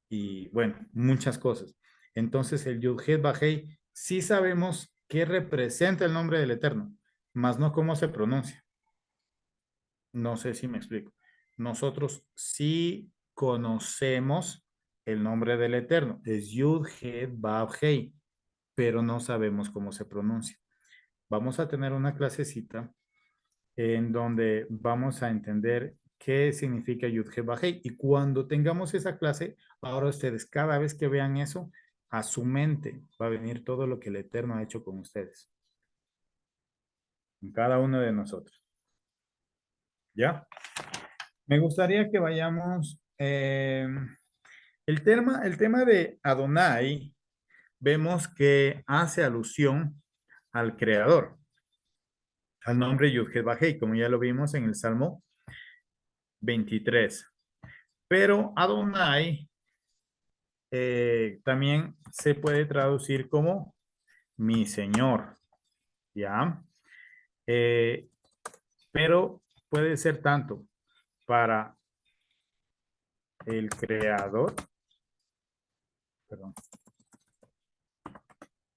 y bueno, muchas cosas. Entonces el Yud-Het Bajei sí sabemos qué representa el nombre del Eterno, más no cómo se pronuncia. No sé si me explico. Nosotros sí conocemos el nombre del Eterno, es Yud-Het Bajei, pero no sabemos cómo se pronuncia. Vamos a tener una clasecita en donde vamos a entender qué significa Yud-He Bajei. Y cuando tengamos esa clase, ahora ustedes, cada vez que vean eso, a su mente va a venir todo lo que el Eterno ha hecho con ustedes. En cada uno de nosotros. ¿Ya? Me gustaría que vayamos. El tema de Adonai, vemos que hace alusión al Creador, al nombre Yud-He Bajei, como ya lo vimos en el Salmo 23. Pero Adonai también se puede traducir como mi Señor, ¿ya? Eh, pero puede ser tanto para el creador, perdón,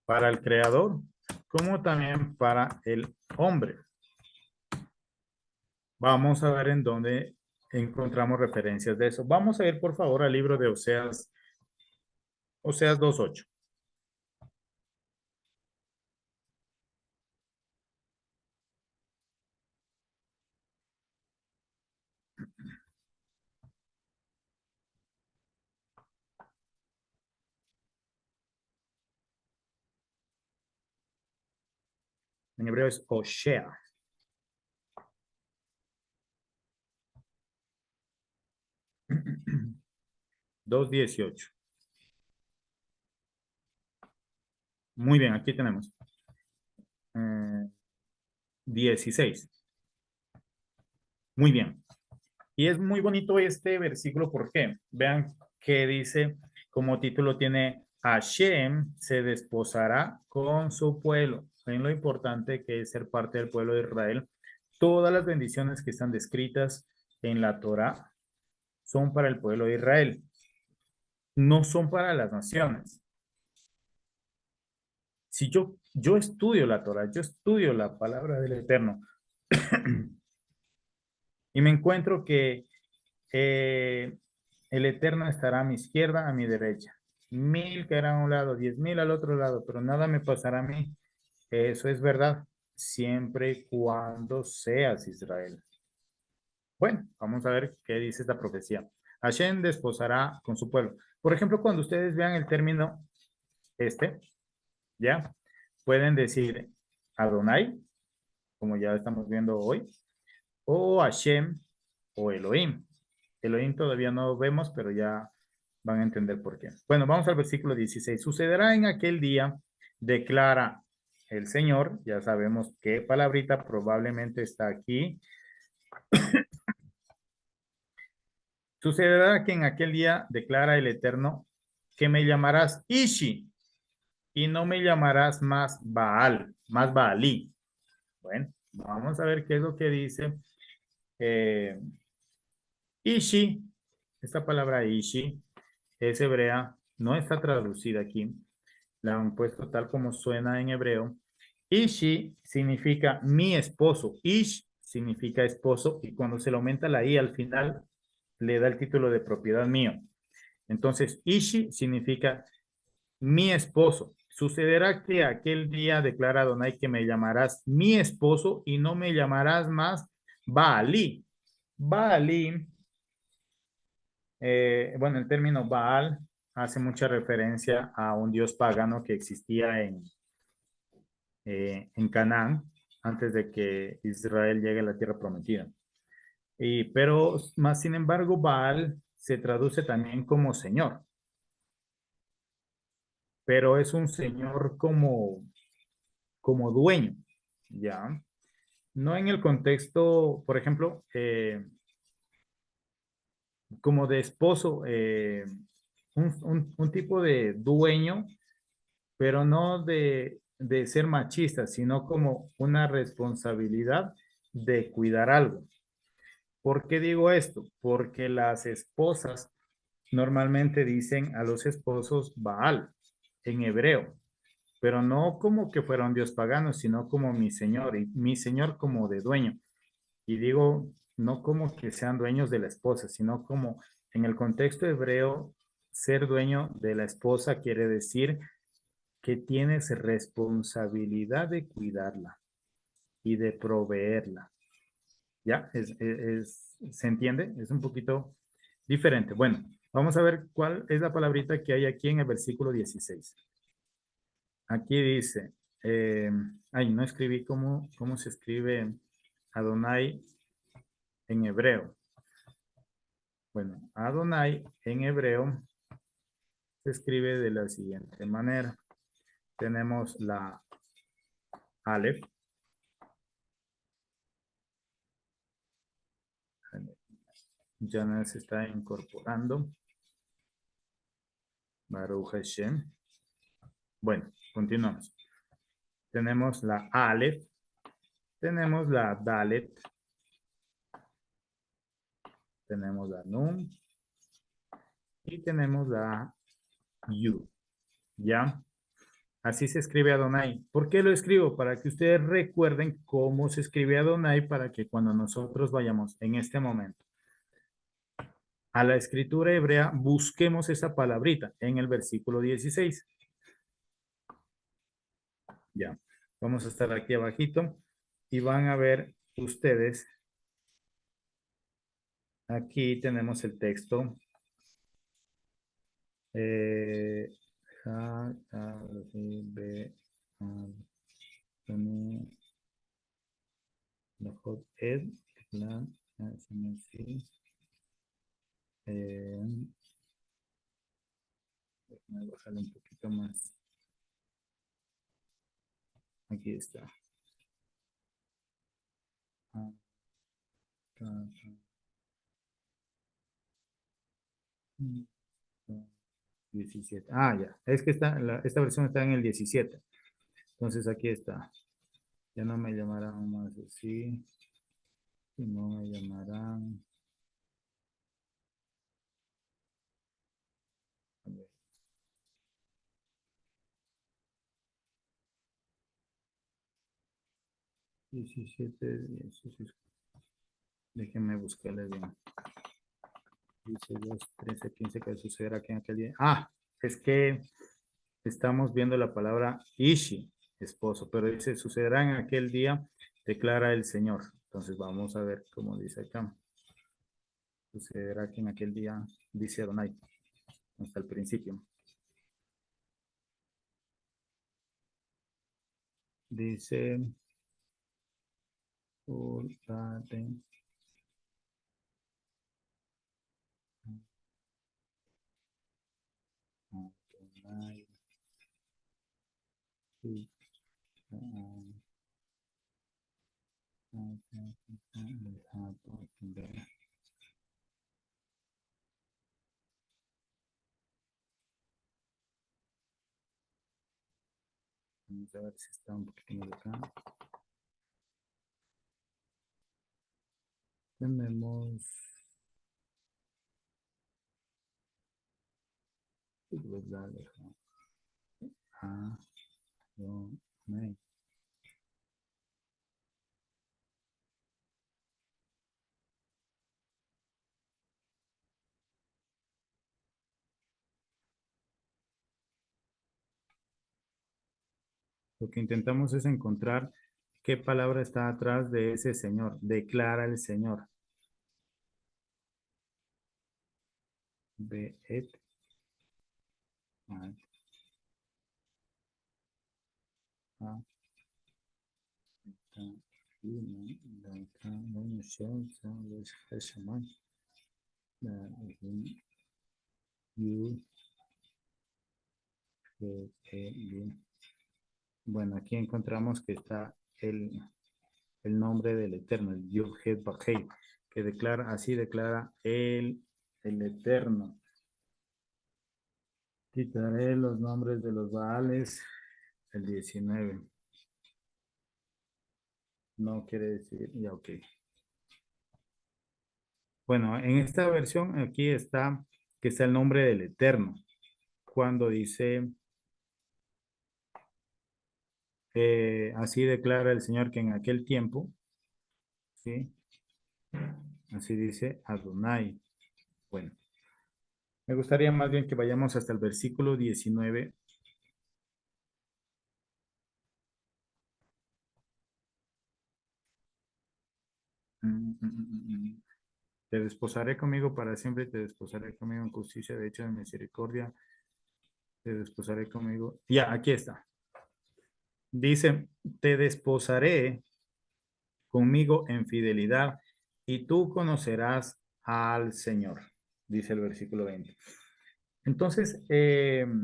para el creador, como también para el hombre. Vamos a ver en dónde encontramos referencias de eso. Vamos a ir, por favor, al libro de Oseas, Oseas 2:8. En hebreo es Oshea. 2:18. Muy bien, aquí tenemos. 16. Muy bien. Y es muy bonito este versículo, ¿por qué? Vean que dice, como título tiene, Hashem se desposará con su pueblo. Ven lo importante que es ser parte del pueblo de Israel. Todas las bendiciones que están descritas en la Torah son para el pueblo de Israel, no son para las naciones. Si yo estudio la Torah, yo estudio la palabra del Eterno y me encuentro que el Eterno estará a mi izquierda, a mi derecha. 1,000 caerán a un lado, 10,000 al otro lado, pero nada me pasará a mí. Eso es verdad, siempre y cuando seas Israel. Bueno, vamos a ver qué dice esta profecía. Hashem desposará con su pueblo. Por ejemplo, cuando ustedes vean el término ¿ya? Pueden decir Adonai, como ya estamos viendo hoy, o Hashem o Elohim. Elohim todavía no lo vemos, pero ya van a entender por qué. Bueno, vamos al versículo 16. Sucederá en aquel día, declara el Señor, ya sabemos qué palabrita probablemente está aquí. Sucederá que en aquel día, declara el Eterno, que me llamarás Ishi y no me llamarás más Baal, más Baalí. Bueno, vamos a ver qué es lo que dice Ishi. Esta palabra Ishi es hebrea, no está traducida aquí, la han puesto tal como suena en hebreo. Ishi significa mi esposo, Ish significa esposo y cuando se le aumenta la I al final le da el título de propiedad mío. Entonces, Ishi significa mi esposo. Sucederá que aquel día declara Adonai que me llamarás mi esposo y no me llamarás más Baalí. Baalí, bueno, el término Baal hace mucha referencia a un dios pagano que existía en Canaán antes de que Israel llegue a la tierra prometida. Pero más sin embargo, Baal se traduce también como Señor, pero es un Señor como dueño, ¿ya? No en el contexto, por ejemplo, como de esposo, un tipo de dueño, pero no de ser machista, sino como una responsabilidad de cuidar algo. ¿Por qué digo esto? Porque las esposas normalmente dicen a los esposos Baal en hebreo, pero no como que fuera un dios pagano, sino como mi señor, y mi señor como de dueño. Y digo, no como que sean dueños de la esposa, sino como en el contexto hebreo, ser dueño de la esposa quiere decir que tienes responsabilidad de cuidarla y de proveerla. ¿Ya? ¿Se entiende? Es un poquito diferente. Bueno, vamos a ver cuál es la palabrita que hay aquí en el versículo 16. Aquí dice, no escribí cómo se escribe Adonai en hebreo. Bueno, Adonai en hebreo se escribe de la siguiente manera. Tenemos la Aleph. Ya se está incorporando. Baruch Hashem. Bueno, continuamos. Tenemos la Aleph. Tenemos la Dalet. Tenemos la Nun. Y tenemos la Yud. ¿Ya? Así se escribe Adonai. ¿Por qué lo escribo? Para que ustedes recuerden cómo se escribe Adonai para que cuando nosotros vayamos en este momento a la escritura hebrea, busquemos esa palabrita en el versículo 16. Ya, vamos a estar aquí abajito y van a ver ustedes, aquí tenemos el texto. Eh, Déjame bajarle un poquito más. Aquí está. 17. Ya. Es que esta versión está en el 17. Entonces aquí está. Ya no me llamarán más así. Y no me llamarán. A ver. 17, 16. Déjenme buscarle bien. Dice 2, 13, 15, que sucederá aquí en aquel día. Es que estamos viendo la palabra Ishi, esposo, pero dice sucederá en aquel día, declara el Señor. Entonces vamos a ver cómo dice acá. Sucederá que en aquel día, dice Adonai, hasta el principio. Dice, Adonai, vamos a ver si está un poquito más acá. Tenemos lo que intentamos es encontrar qué palabra está atrás de ese Señor. Declara el Señor. Beet. Bueno, aquí encontramos que está el nombre del Eterno, el Yud-Het Vah-Hei, que así declara el Eterno. Quitaré los nombres de los Baales. El 19. No quiere decir, ya, ok. Bueno, en esta versión aquí está que está el nombre del Eterno. Cuando dice, así declara el Señor que en aquel tiempo, ¿sí? Así dice Adonai. Bueno, me gustaría más bien que vayamos hasta el versículo 19. Te desposaré conmigo para siempre, te desposaré conmigo en justicia, de hecho, en misericordia, te desposaré conmigo. Ya, aquí está. Dice, te desposaré conmigo en fidelidad y tú conocerás al Señor, dice el versículo 20. Entonces, el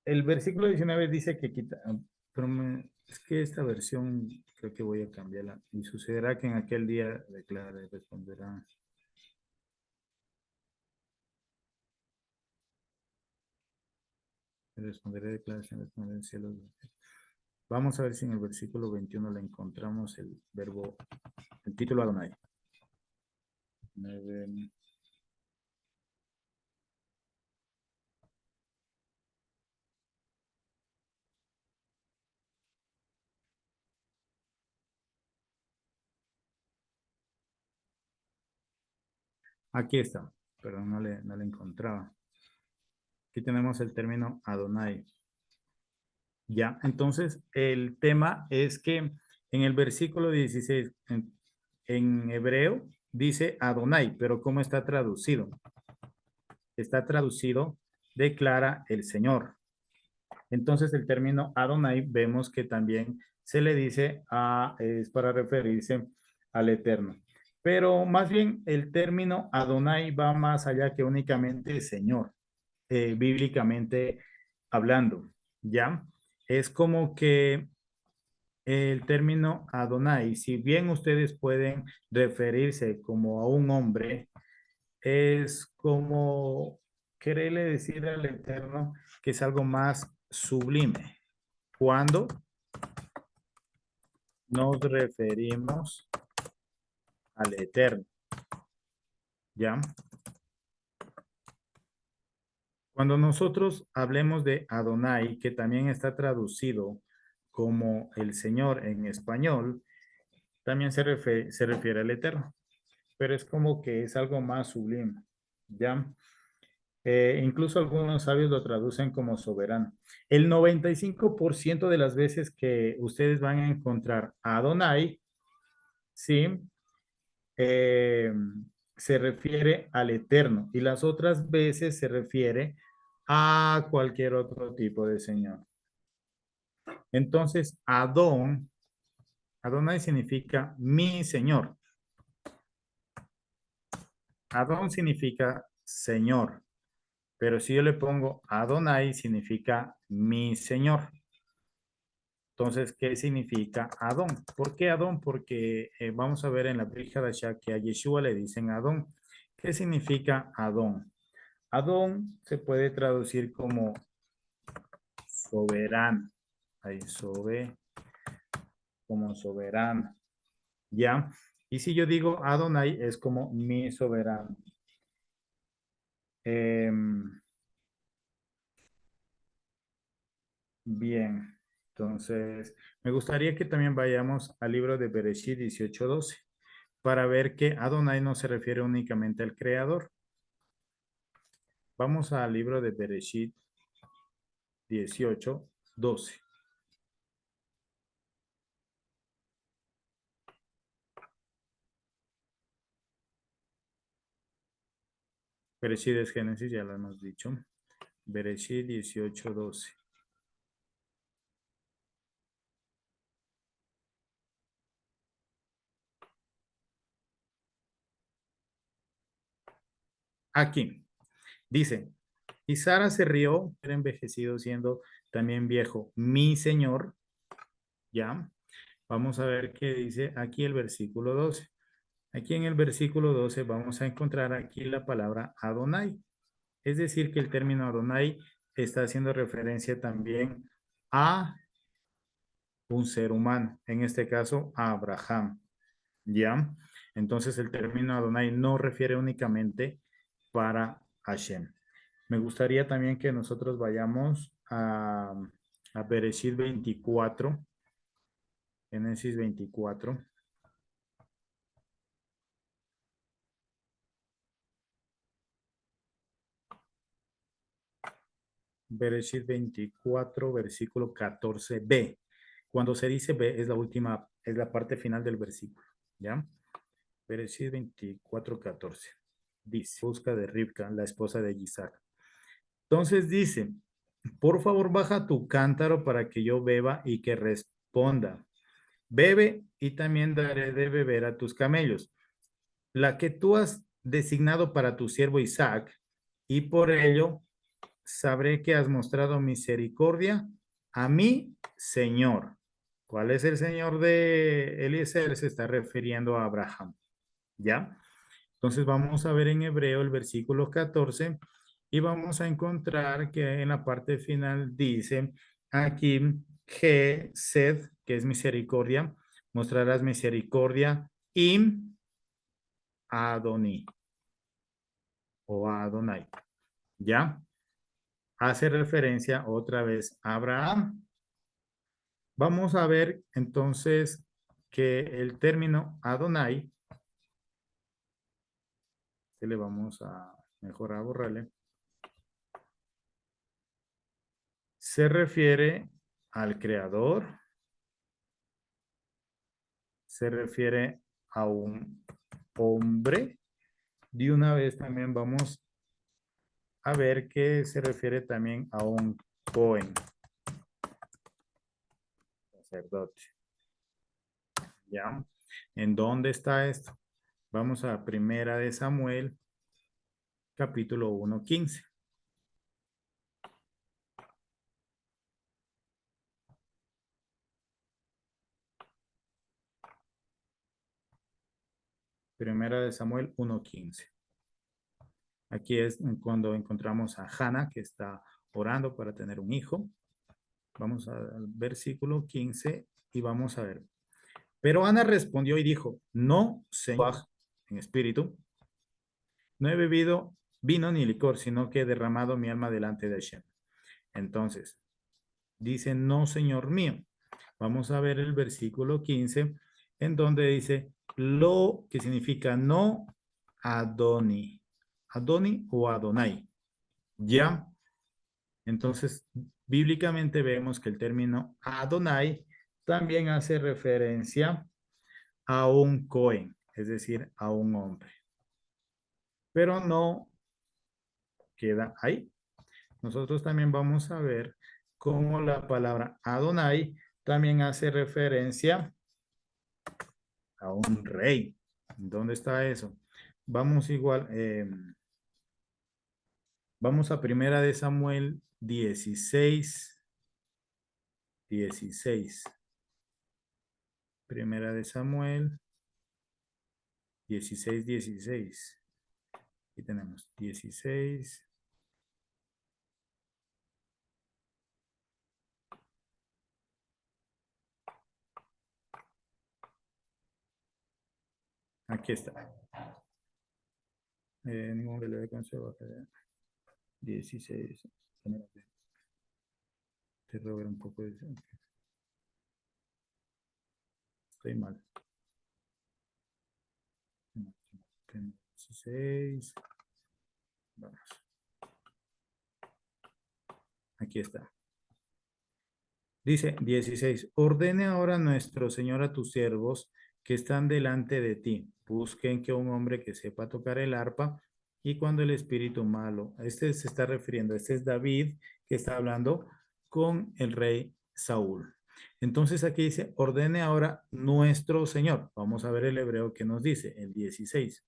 versículo 19 dice que quita, pero es que esta versión creo que voy a cambiarla. Y sucederá que en aquel día declara y responderá. Responderé declaración, responderé en cielo. Vamos a ver si en el versículo 21 le encontramos el verbo, el título Adonai. 9. Aquí está, pero no le encontraba. Aquí tenemos el término Adonai. Ya, entonces el tema es que en el versículo 16, en hebreo, dice Adonai, pero ¿cómo está traducido? Está traducido, declara el Señor. Entonces el término Adonai vemos que también se le dice es para referirse al Eterno. Pero más bien el término Adonai va más allá que únicamente Señor, bíblicamente hablando, ¿ya? Es como que el término Adonai, si bien ustedes pueden referirse como a un hombre, es como quererle decir al Eterno que es algo más sublime. Cuando nos referimos al Eterno, ¿ya? Cuando nosotros hablemos de Adonai, que también está traducido como el Señor en español, también se refiere al Eterno, pero es como que es algo más sublime, ¿ya? Incluso algunos sabios lo traducen como soberano. El 95% de las veces que ustedes van a encontrar a Adonai, ¿sí? Eh, se refiere al eterno y las otras veces se refiere a cualquier otro tipo de señor. Entonces, Adonai significa mi señor. Adón significa señor. Pero si yo le pongo Adonai, significa mi Señor. Entonces, ¿qué significa Adón? ¿Por qué Adón? Porque vamos a ver en la Brit Hadashah que a Yeshua le dicen Adón. ¿Qué significa Adón? Adón se puede traducir como soberano. Ahí, como soberano. ¿Ya? Y si yo digo Adonai, es como mi soberano. Bien, entonces me gustaría que también vayamos al libro de Bereshit 18:12 para ver que Adonai no se refiere únicamente al creador. Vamos al libro de Bereshit 18:12. Bereshit es Génesis, ya lo hemos dicho. Bereshit 18:12. Aquí dice, y Sara se rió, era envejecido siendo también viejo, mi señor, ¿ya? Vamos a ver qué dice aquí el versículo 12. Aquí en el versículo 12 vamos a encontrar aquí la palabra Adonai. Es decir, que el término Adonai está haciendo referencia también a un ser humano, en este caso a Abraham, ¿ya? Entonces el término Adonai no refiere únicamente para Hashem. Me gustaría también que nosotros vayamos a Bereshit 24, Génesis 24. Bereshit 24, versículo 14b. Cuando se dice b, es la última, es la parte final del versículo, ¿ya? Bereshit 24, 14. Dice, busca de Ribca, la esposa de Isaac. Entonces dice, por favor baja tu cántaro para que yo beba y que responda. Bebe y también daré de beber a tus camellos, la que tú has designado para tu siervo Isaac, y por ello sabré que has mostrado misericordia a mi Señor. ¿Cuál es el Señor de Eliezer? Se está refiriendo a Abraham, ¿ya? Entonces vamos a ver en hebreo el versículo 14 y vamos a encontrar que en la parte final dice aquí Gesed, que es misericordia, mostrarás misericordia im Adoni o Adonai, ¿ya? Hace referencia otra vez a Abraham. Vamos a ver entonces que el término Adonai, que le vamos a mejor a borrarle, se refiere al creador, se refiere a un hombre. De una vez también vamos a ver que se refiere también a un Cohen, sacerdote. ¿Ya? ¿En dónde está esto? Vamos a Primera de Samuel, capítulo 1:15. Primera de Samuel 1:15. Aquí es cuando encontramos a Hannah, que está orando para tener un hijo. Vamos al versículo 15 y vamos a ver. Pero Ana respondió y dijo, no, Señor, en espíritu, no he bebido vino ni licor, sino que he derramado mi alma delante de Hashem. Entonces, dice, no, Señor mío. Vamos a ver el versículo 15, en donde dice, lo que significa no, Adoni. Adoni o Adonai. ¿Ya? Entonces, bíblicamente vemos que el término Adonai también hace referencia a un Cohen, es decir, a un hombre. Pero no queda ahí. Nosotros también vamos a ver cómo la palabra Adonai también hace referencia a un rey. ¿Dónde está eso? Vamos igual, vamos a Primera de Samuel 16. Primera de Samuel 16. Aquí tenemos 16. Aquí está. Ningún que le dé consejo. 16. Te robo un poco de... Estoy mal. 16. Vamos. Aquí está. Dice 16. Ordene ahora nuestro Señor a tus siervos que están delante de ti. Busquen que un hombre que sepa tocar el arpa y cuando el espíritu malo. Este se está refiriendo. Este es David que está hablando con el rey Saúl. Entonces aquí dice, ordene ahora nuestro Señor. Vamos a ver el hebreo que nos dice, el 16.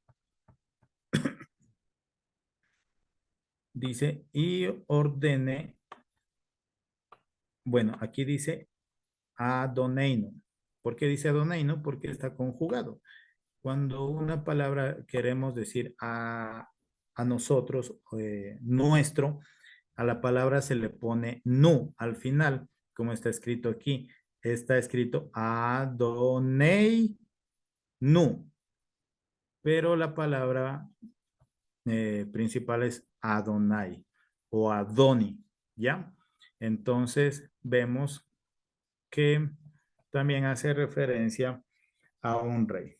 Dice, y ordene, bueno, aquí dice Adoneino. ¿Por qué dice Adoneino? Porque está conjugado. Cuando una palabra queremos decir a nosotros, nuestro, a la palabra se le pone nu al final, como está escrito aquí. Está escrito Adonai nu, pero la palabra principal es Adonai o Adoni, ¿ya? Entonces vemos que también hace referencia a un rey.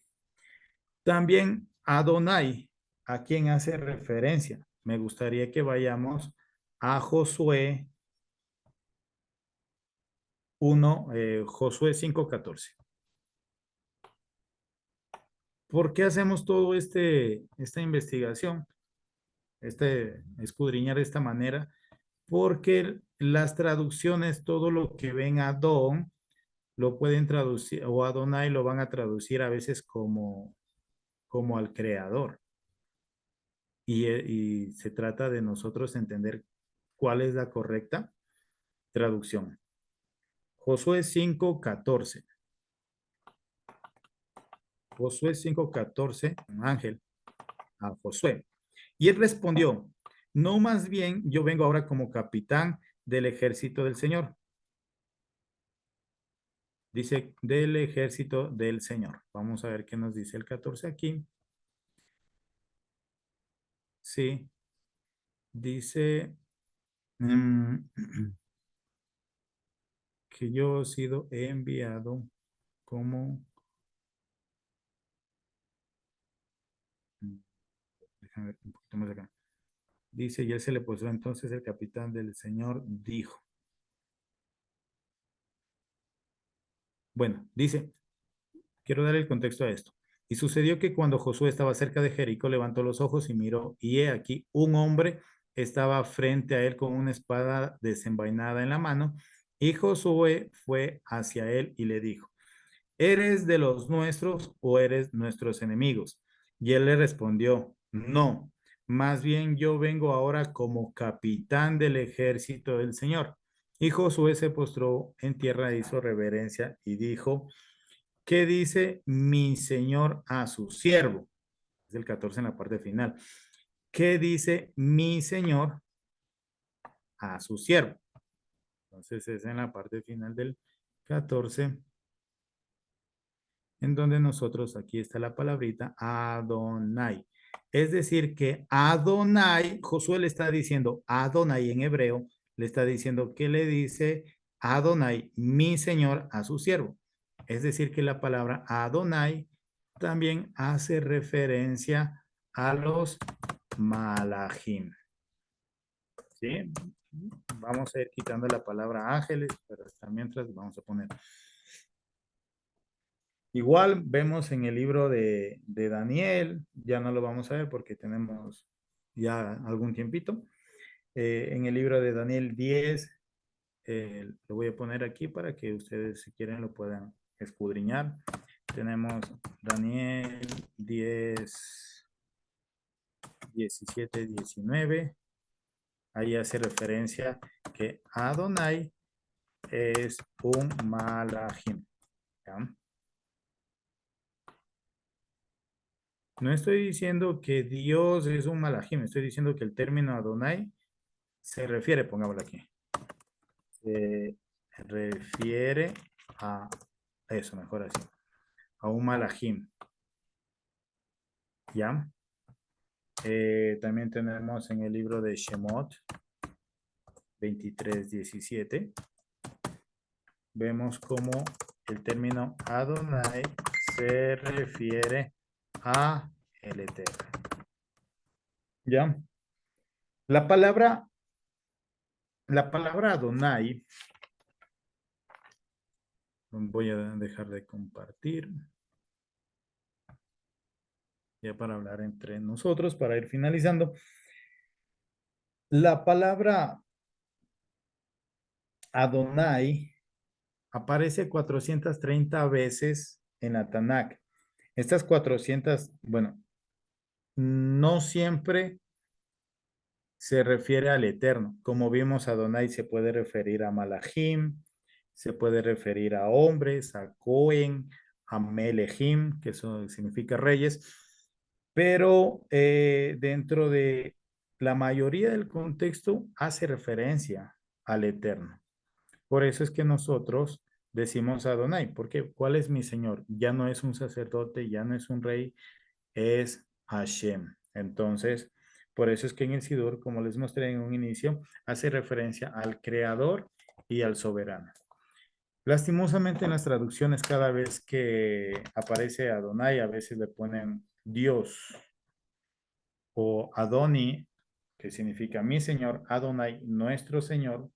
También Adonai, ¿a quién hace referencia? Me gustaría que vayamos a Josué 1, Josué 5:14. ¿Por qué hacemos todo esta investigación, escudriñar de esta manera? Porque las traducciones, todo lo que ven Adón, lo pueden traducir, o Adonai lo van a traducir a veces como al creador. Y se trata de nosotros entender cuál es la correcta traducción. Josué 5:14. Josué 5:14, ángel a Josué. Y él respondió, no, más bien yo vengo ahora como capitán del ejército del Señor. Dice, del ejército del Señor. Vamos a ver qué nos dice el 14 aquí. Sí, dice que yo he sido enviado como... Déjame ver un poquito más acá. Dice, y él se le puso entonces el capitán del Señor dijo. Bueno, dice, quiero dar el contexto a esto. Y sucedió que cuando Josué estaba cerca de Jericó, levantó los ojos y miró, y he aquí, un hombre estaba frente a él con una espada desenvainada en la mano, y Josué fue hacia él y le dijo, ¿eres de los nuestros o eres nuestros enemigos? Y él le respondió, no, más bien yo vengo ahora como capitán del ejército del Señor. Y Josué se postró en tierra, hizo reverencia y dijo, ¿qué dice mi señor a su siervo? Es el 14 en la parte final. ¿Qué dice mi señor a su siervo? Entonces es en la parte final del 14, en donde nosotros, aquí está la palabrita Adonai. Es decir, que Adonai, Josué le está diciendo Adonai en hebreo, le está diciendo que le dice Adonai, mi señor, a su siervo. Es decir, que la palabra Adonai también hace referencia a los malachim. ¿Sí? Vamos a ir quitando la palabra ángeles, pero hasta mientras vamos a poner. Igual vemos en el libro de Daniel, ya no lo vamos a ver porque tenemos ya algún tiempito. En el libro de Daniel 10, lo voy a poner aquí para que ustedes si quieren lo puedan escudriñar. Tenemos Daniel 10, 17, 19. Ahí hace referencia que Adonai es un malachim. ¿Ya? No estoy diciendo que Dios es un malachim, estoy diciendo que el término Adonai se refiere, pongámoslo aquí, se refiere a eso, mejor así, a un malachim. ¿Ya? También tenemos en el libro de Shemot 23:17, vemos cómo el término Adonai se refiere a el Eterno. ¿Ya? La palabra Adonai, voy a dejar de compartir, ya para hablar entre nosotros, para ir finalizando. La palabra Adonai aparece 430 veces en la Tanakh. Estas 400, bueno, no siempre se refiere al Eterno. Como vimos, Adonai se puede referir a Malachim, se puede referir a hombres, a Cohen, a Melechim, que eso significa reyes. pero dentro de la mayoría del contexto hace referencia al Eterno. Por eso es que nosotros decimos Adonai, porque ¿cuál es mi Señor? Ya no es un sacerdote, ya no es un rey, es Hashem. Entonces, por eso es que en el Sidur, como les mostré en un inicio, hace referencia al Creador y al Soberano. Lastimosamente en las traducciones, cada vez que aparece Adonai, a veces le ponen Dios o Adoni, que significa mi Señor, Adonai, nuestro Señor,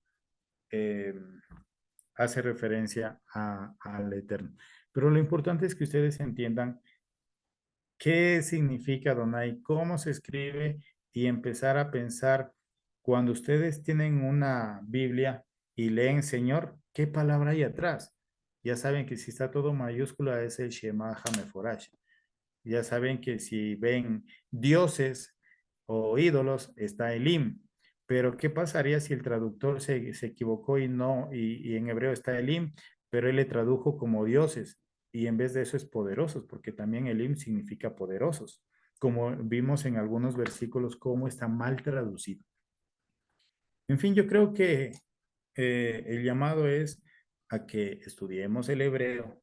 eh, hace referencia al Eterno. Pero lo importante es que ustedes entiendan qué significa Adonai, cómo se escribe y empezar a pensar cuando ustedes tienen una Biblia y leen Señor, ¿qué palabra hay atrás? Ya saben que si está todo mayúscula es el Shema HaMeforash. Ya saben que si ven dioses o ídolos está Elim. Pero ¿qué pasaría si el traductor se equivocó y no, y en hebreo está Elim, pero él le tradujo como dioses? Y en vez de eso es poderosos, porque también Elim significa poderosos, como vimos en algunos versículos cómo está mal traducido. En fin, yo creo que el llamado es a que estudiemos el hebreo,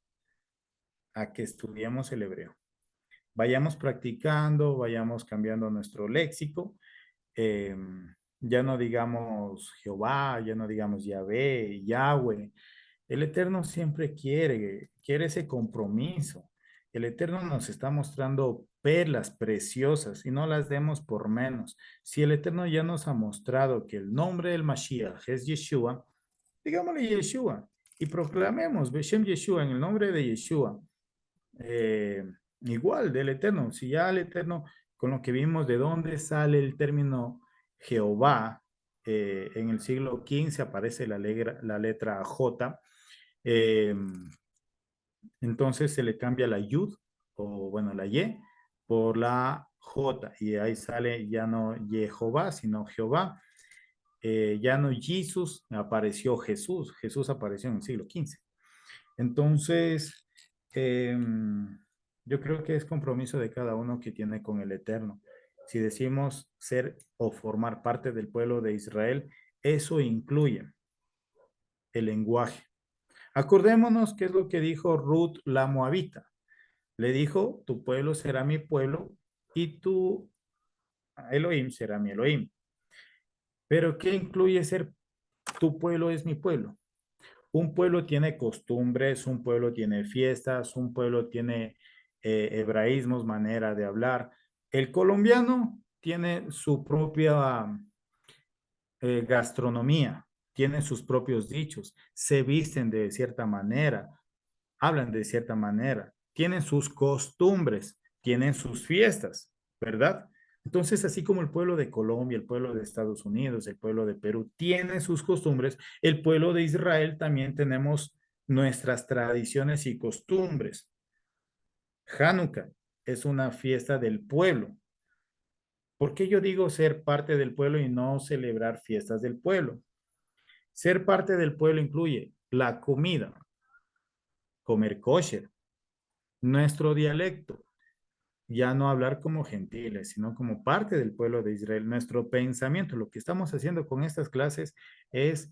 a que estudiemos el hebreo. Vayamos practicando, vayamos cambiando nuestro léxico. eh, ya no digamos Jehová, ya no digamos Yahvé, Yahweh. El Eterno siempre quiere ese compromiso. El Eterno nos está mostrando perlas preciosas y no las demos por menos. Si el Eterno ya nos ha mostrado que el nombre del Mashiach es Yeshua, digámosle Yeshua y proclamemos Beshem Yeshua en el nombre de Yeshua. eh, Igual del Eterno. Si ya el Eterno, con lo que vimos de dónde sale el término Jehová, en el siglo XV aparece la letra J, eh, entonces se le cambia la Yud, o bueno, la Y, por la J, y ahí sale ya no Jehová, sino Jehová. Ya no Jesús, apareció Jesús. Jesús apareció en el siglo XV. Entonces, eh, yo creo que es compromiso de cada uno que tiene con el Eterno. Si decimos ser o formar parte del pueblo de Israel, eso incluye el lenguaje. Acordémonos qué es lo que dijo Ruth la Moabita. Le dijo, tu pueblo será mi pueblo y tu Elohim será mi Elohim. Pero ¿qué incluye ser tu pueblo es mi pueblo? Un pueblo tiene costumbres, un pueblo tiene fiestas, un pueblo tiene hebraísmos, manera de hablar. El colombiano tiene su propia gastronomía, tiene sus propios dichos, se visten de cierta manera, hablan de cierta manera, tienen sus costumbres, tienen sus fiestas, ¿verdad? Entonces, así como el pueblo de Colombia, el pueblo de Estados Unidos, el pueblo de Perú tiene sus costumbres, el pueblo de Israel también tenemos nuestras tradiciones y costumbres. Hanukkah es una fiesta del pueblo. ¿Por qué yo digo ser parte del pueblo y no celebrar fiestas del pueblo? Ser parte del pueblo incluye la comida, comer kosher, nuestro dialecto, ya no hablar como gentiles, sino como parte del pueblo de Israel. Nuestro pensamiento, lo que estamos haciendo con estas clases es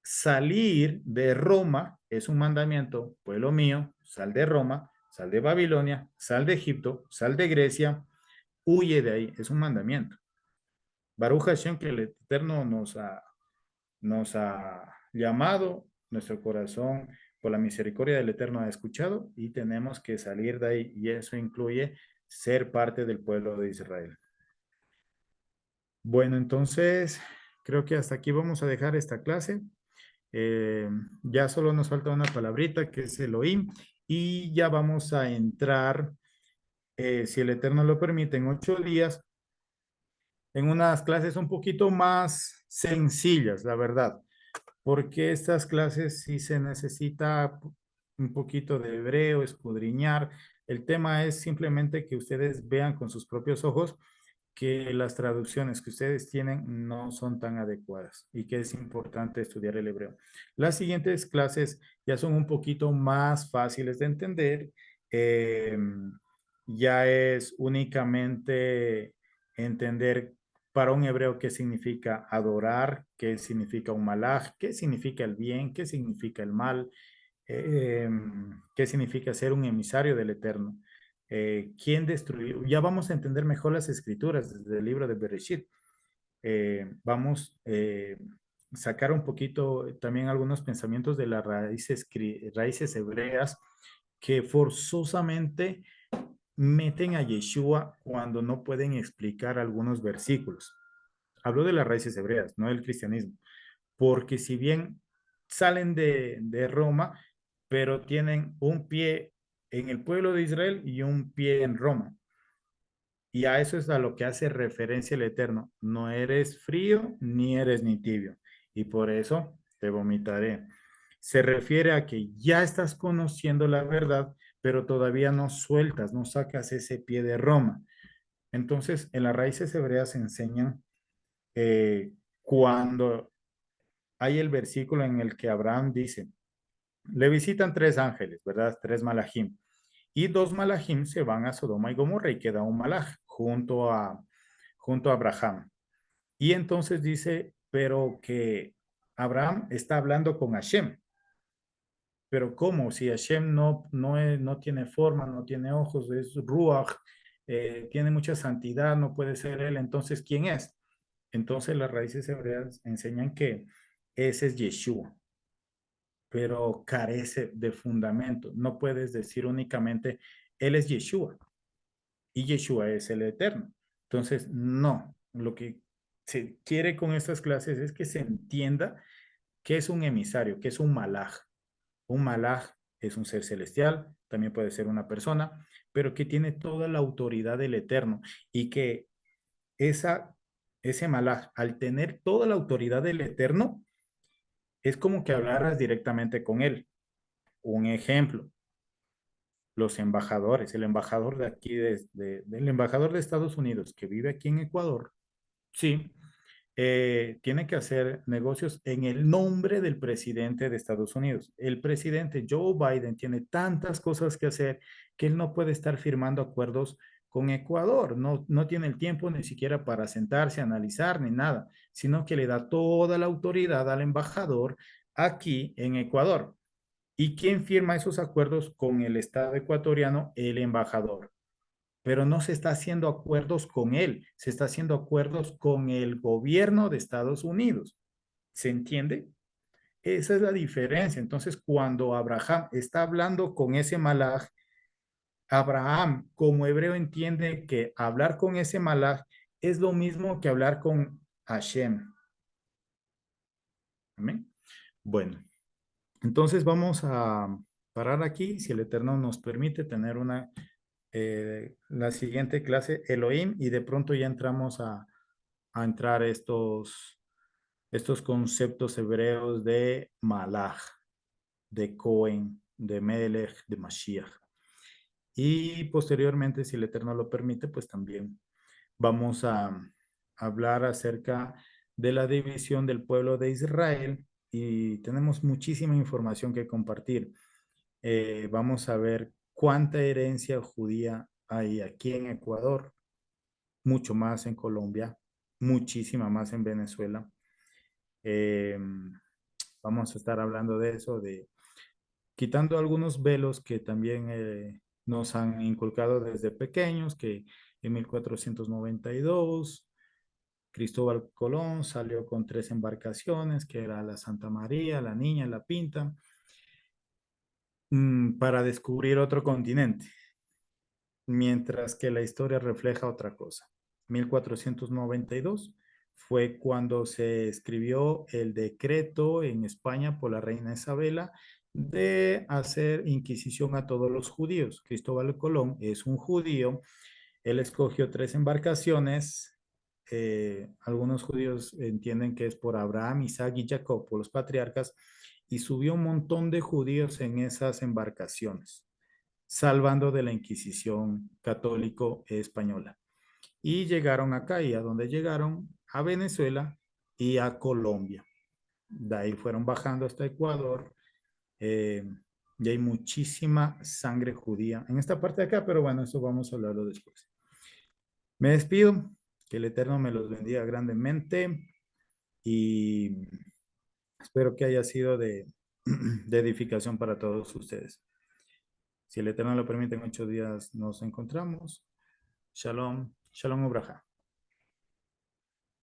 salir de Roma, es un mandamiento, pueblo mío, sal de Roma, sal de Babilonia, sal de Egipto, sal de Grecia, huye de ahí, es un mandamiento. Baruch Hashem, que el Eterno nos ha llamado, nuestro corazón por la misericordia del Eterno ha escuchado y tenemos que salir de ahí y eso incluye ser parte del pueblo de Israel. Bueno, entonces creo que hasta aquí vamos a dejar esta clase. Ya solo nos falta una palabrita que es Elohim y ya vamos a entrar, si el Eterno lo permite, en 8 días en unas clases un poquito más sencillas, la verdad, porque estas clases sí se necesita un poquito de hebreo, escudriñar. El tema es simplemente que ustedes vean con sus propios ojos que las traducciones que ustedes tienen no son tan adecuadas y que es importante estudiar el hebreo. Las siguientes clases ya son un poquito más fáciles de entender. ya es únicamente entender para un hebreo qué significa adorar, qué significa un malaj, qué significa el bien, qué significa el mal, eh, qué significa ser un emisario del Eterno. ¿Quién destruyó? Ya vamos a entender mejor las escrituras desde el libro de Bereshit. Vamos a sacar un poquito también algunos pensamientos de las raíces hebreas que forzosamente meten a Yeshua cuando no pueden explicar algunos versículos. Hablo de las raíces hebreas, no del cristianismo, porque si bien salen de Roma, pero tienen un pie en el pueblo de Israel y un pie en Roma. Y a eso es a lo que hace referencia el Eterno. No eres frío ni eres ni tibio. Y por eso te vomitaré. Se refiere a que ya estás conociendo la verdad, pero todavía no sueltas, no sacas ese pie de Roma. Entonces, en las raíces hebreas se enseñan cuando hay el versículo en el que Abraham dice, le visitan tres ángeles, ¿verdad? Tres malajim. Y dos malajim se van a Sodoma y Gomorra y queda un malaj junto a Abraham. Y entonces dice, pero que Abraham está hablando con Hashem. Pero ¿cómo? Si Hashem no tiene forma, no tiene ojos, es Ruach, tiene mucha santidad, no puede ser él, entonces ¿quién es? Entonces las raíces hebreas enseñan que ese es Yeshua, pero carece de fundamento. No puedes decir únicamente, él es Yeshua y Yeshua es el eterno. Entonces, no, lo que se quiere con estas clases es que se entienda que es un emisario, que es un malaj. Un malaj es un ser celestial, también puede ser una persona, pero que tiene toda la autoridad del eterno y que esa, ese malaj, al tener toda la autoridad del eterno, es como que hablaras directamente con él. Un ejemplo, los embajadores, el embajador de aquí, del embajador de Estados Unidos que vive aquí en Ecuador, sí, tiene que hacer negocios en el nombre del presidente de Estados Unidos. El presidente Joe Biden tiene tantas cosas que hacer que él no puede estar firmando acuerdos con Ecuador. No tiene el tiempo ni siquiera para sentarse, analizar ni nada, sino que le da toda la autoridad al embajador aquí en Ecuador. ¿Y quién firma esos acuerdos con el Estado ecuatoriano? El embajador. Pero no se está haciendo acuerdos con él, se está haciendo acuerdos con el gobierno de Estados Unidos. ¿Se entiende? Esa es la diferencia. Entonces, cuando Abraham está hablando con ese malaj, Abraham como hebreo entiende que hablar con ese malaj es lo mismo que hablar con Hashem. Amén. Bueno, entonces vamos a parar aquí, si el Eterno nos permite tener la siguiente clase, Elohim, y de pronto ya entramos a entrar estos conceptos hebreos de Malach, de Cohen, de Melech, de Mashiach. Y posteriormente, si el Eterno lo permite, pues también vamos a hablar acerca de la división del pueblo de Israel y tenemos muchísima información que compartir. Vamos a ver cuánta herencia judía hay aquí en Ecuador, mucho más en Colombia, muchísima más en Venezuela. Eh, Vamos a estar hablando de eso, de quitando algunos velos que también nos han inculcado desde pequeños, que en 1492 Cristóbal Colón salió con tres embarcaciones, que era la Santa María, la Niña, la Pinta, para descubrir otro continente, mientras que la historia refleja otra cosa. 1492 fue cuando se escribió el decreto en España por la reina Isabela de hacer inquisición a todos los judíos. Cristóbal Colón es un judío, él escogió tres embarcaciones. Algunos judíos entienden que es por Abraham, Isaac y Jacob, por los patriarcas, y subió un montón de judíos en esas embarcaciones, salvando de la Inquisición católico española. Y llegaron acá, y a donde llegaron, a Venezuela y a Colombia. De ahí fueron bajando hasta Ecuador, eh, y hay muchísima sangre judía en esta parte de acá, pero bueno, eso vamos a hablarlo después. Me despido, que el Eterno me los bendiga grandemente y espero que haya sido de edificación para todos ustedes. Si el Eterno lo permite, en 8 días nos encontramos. Shalom, shalom ubraja.